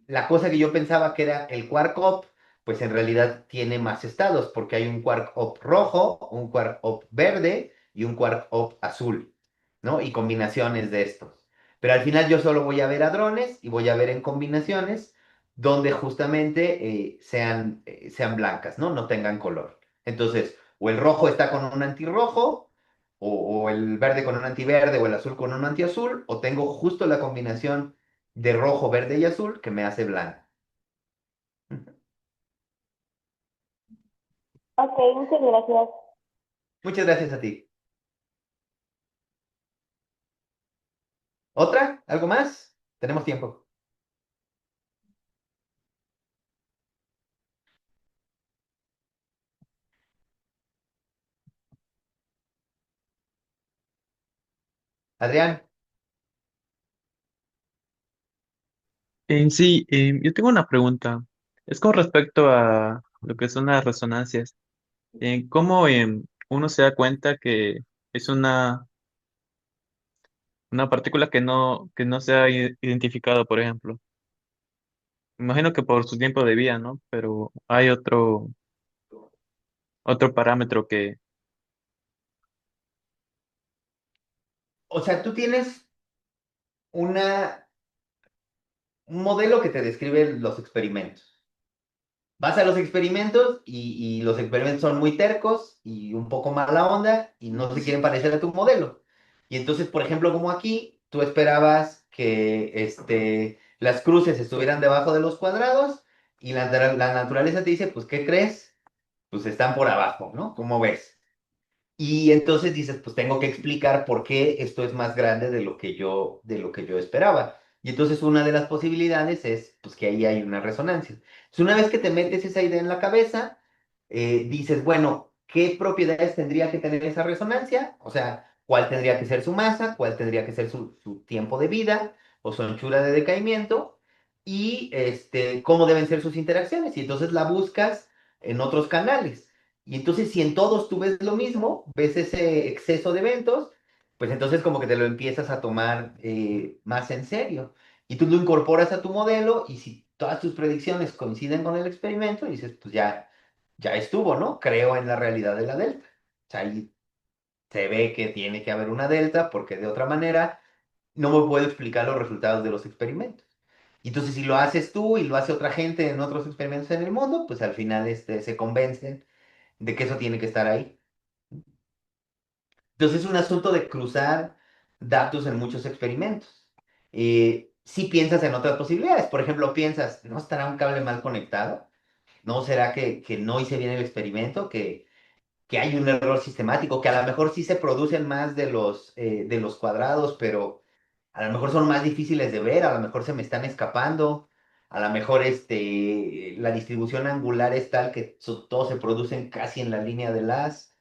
la cosa que yo pensaba que era el quark up, pues en realidad tiene más estados, porque hay un quark up rojo, un quark up verde y un quark up azul, ¿no? Y combinaciones de estos. Pero al final yo solo voy a ver hadrones y voy a ver en combinaciones donde justamente sean blancas, ¿no? No tengan color. Entonces, o el rojo está con un antirrojo, o el verde con un antiverde, o el azul con un antiazul, o tengo justo la combinación de rojo, verde y azul que me hace blanco. Ok, muchas gracias. Muchas gracias a ti. ¿Otra? ¿Algo más? Tenemos tiempo. Adrián, Sí, yo tengo una pregunta. Es con respecto a lo que son las resonancias. ¿Cómo uno se da cuenta que es una partícula que no se ha identificado, por ejemplo? Me imagino que por su tiempo de vida, ¿no? Pero hay otro parámetro que... o sea, tú tienes una, un modelo que te describe los experimentos. Vas a los experimentos y los experimentos son muy tercos y un poco mala onda y no se quieren parecer a tu modelo. Y entonces, por ejemplo, como aquí, tú esperabas que las cruces estuvieran debajo de los cuadrados y la naturaleza te dice, pues, ¿qué crees? Pues están por abajo, ¿no? ¿Cómo ves? Y entonces dices, pues tengo que explicar por qué esto es más grande de lo que yo esperaba. Y entonces una de las posibilidades es, pues que ahí hay una resonancia. Entonces una vez que te metes esa idea en la cabeza, dices, bueno, ¿qué propiedades tendría que tener esa resonancia? O sea, ¿cuál tendría que ser su masa? ¿Cuál tendría que ser su tiempo de vida o su anchura de decaimiento? Y cómo deben ser sus interacciones. Y entonces la buscas en otros canales. Y entonces, si en todos tú ves lo mismo, ves ese exceso de eventos, pues entonces como que te lo empiezas a tomar más en serio. Y tú lo incorporas a tu modelo y si todas tus predicciones coinciden con el experimento, dices, pues ya estuvo, ¿no? Creo en la realidad de la delta. O sea, ahí se ve que tiene que haber una delta porque de otra manera no me puedo explicar los resultados de los experimentos. Y entonces, si lo haces tú y lo hace otra gente en otros experimentos en el mundo, pues al final se convencen de que eso tiene que estar ahí. Entonces es un asunto de cruzar datos en muchos experimentos. Si piensas en otras posibilidades, por ejemplo, piensas, ¿no estará un cable mal conectado? ¿No será que no hice bien el experimento? ¿Que hay un error sistemático? Que a lo mejor sí se producen más de los cuadrados, pero a lo mejor son más difíciles de ver, a lo mejor se me están escapando, a lo mejor la distribución angular es tal que todos se producen casi en la línea del haz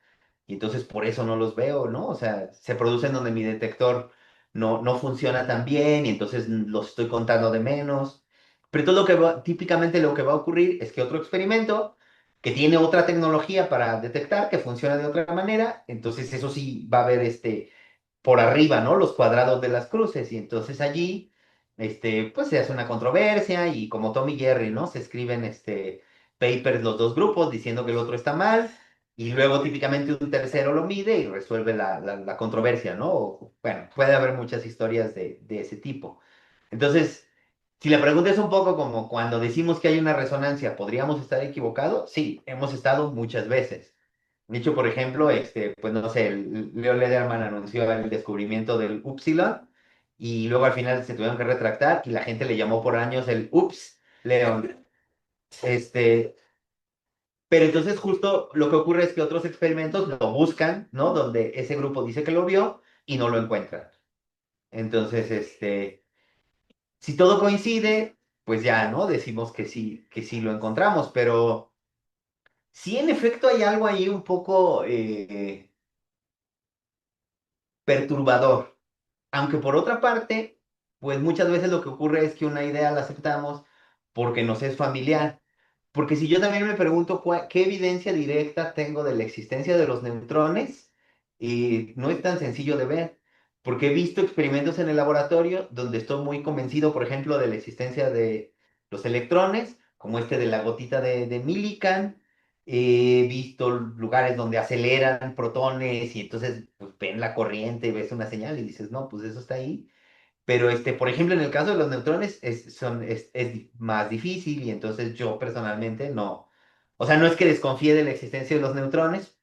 y entonces por eso no los veo, ¿no? O sea, se producen donde mi detector no funciona tan bien y entonces los estoy contando de menos. Pero todo típicamente lo que va a ocurrir es que otro experimento que tiene otra tecnología para detectar, que funciona de otra manera, entonces eso sí va a haber por arriba, ¿no? Los cuadrados de las cruces y entonces allí, pues se hace una controversia y como Tom y Jerry, ¿no? Se escriben papers los dos grupos diciendo que el otro está mal y luego típicamente un tercero lo mide y resuelve la controversia, ¿no? Bueno, puede haber muchas historias de ese tipo. Entonces, Si la pregunta es un poco como cuando decimos que hay una resonancia, ¿podríamos estar equivocados? Sí, hemos estado muchas veces. De hecho, por ejemplo, pues no sé, Leo Lederman anunció el descubrimiento del Upsilon y luego al final se tuvieron que retractar y la gente le llamó por años el Ups León. Este, pero entonces justo lo que ocurre es que otros experimentos lo buscan, ¿no? Donde ese grupo dice que lo vio y no lo encuentran. Entonces, si todo coincide, pues ya, ¿no? Decimos que sí lo encontramos, pero sí en efecto hay algo ahí un poco perturbador. Aunque por otra parte, pues muchas veces lo que ocurre es que una idea la aceptamos porque nos es familiar. Porque si yo también me pregunto qué evidencia directa tengo de la existencia de los neutrones, no es tan sencillo de ver. Porque he visto experimentos en el laboratorio donde estoy muy convencido, por ejemplo, de la existencia de los electrones, como este de la gotita de Millikan. He visto lugares donde aceleran protones y entonces pues, ven la corriente y ves una señal y dices, no, pues eso está ahí. Pero, por ejemplo, en el caso de los neutrones es más difícil y entonces yo personalmente no, o sea, no es que desconfíe de la existencia de los neutrones,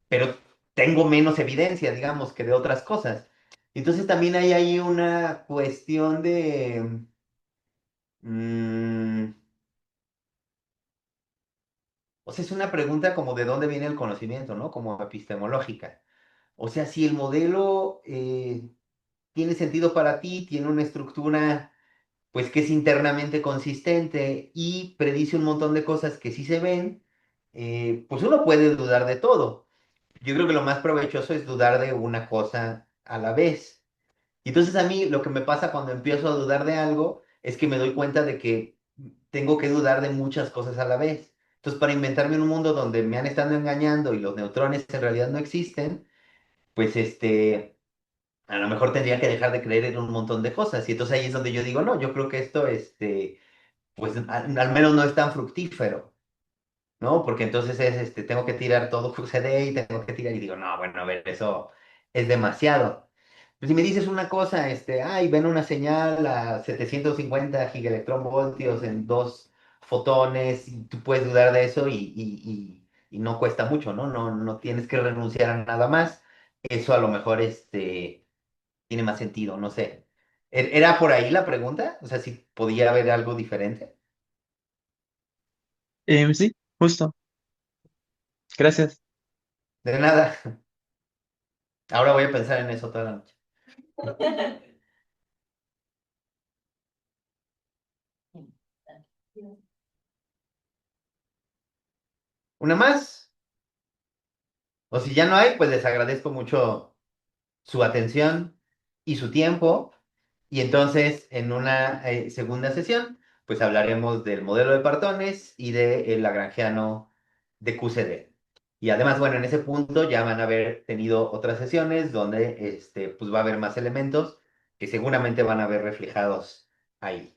pero tengo menos evidencia, digamos, que de otras cosas. Entonces también hay ahí una cuestión de, mm, o sea, es una pregunta como de dónde viene el conocimiento, ¿no? Como epistemológica. O sea, si el modelo tiene sentido para ti, tiene una estructura pues que es internamente consistente y predice un montón de cosas que sí se ven, pues uno puede dudar de todo. Yo creo que lo más provechoso es dudar de una cosa a la vez. Y entonces a mí lo que me pasa cuando empiezo a dudar de algo es que me doy cuenta de que tengo que dudar de muchas cosas a la vez. Entonces, para inventarme un mundo donde me han estado engañando y los neutrones en realidad no existen, pues a lo mejor tendría que dejar de creer en un montón de cosas. Y entonces ahí es donde yo digo, no, yo creo que esto, pues al menos no es tan fructífero, ¿no? Porque entonces tengo que tirar todo QCD y tengo que tirar y digo, no, bueno, a ver, eso es demasiado. Pues si me dices una cosa, ay, ven una señal a 750 gigaelectronvoltios en dos fotones, y tú puedes dudar de eso y no cuesta mucho, ¿no? No tienes que renunciar a nada más. Eso a lo mejor, tiene más sentido, no sé. ¿Era por ahí la pregunta? O sea, si podía haber algo diferente. Sí, justo. Gracias. De nada. Ahora voy a pensar en eso toda la noche. ¿Una más? O si ya no hay, pues les agradezco mucho su atención y su tiempo. Y entonces, en una segunda sesión, pues hablaremos del modelo de partones y del lagrangiano de QCD. Y además, bueno, en ese punto ya van a haber tenido otras sesiones donde pues va a haber más elementos que seguramente van a ver reflejados ahí.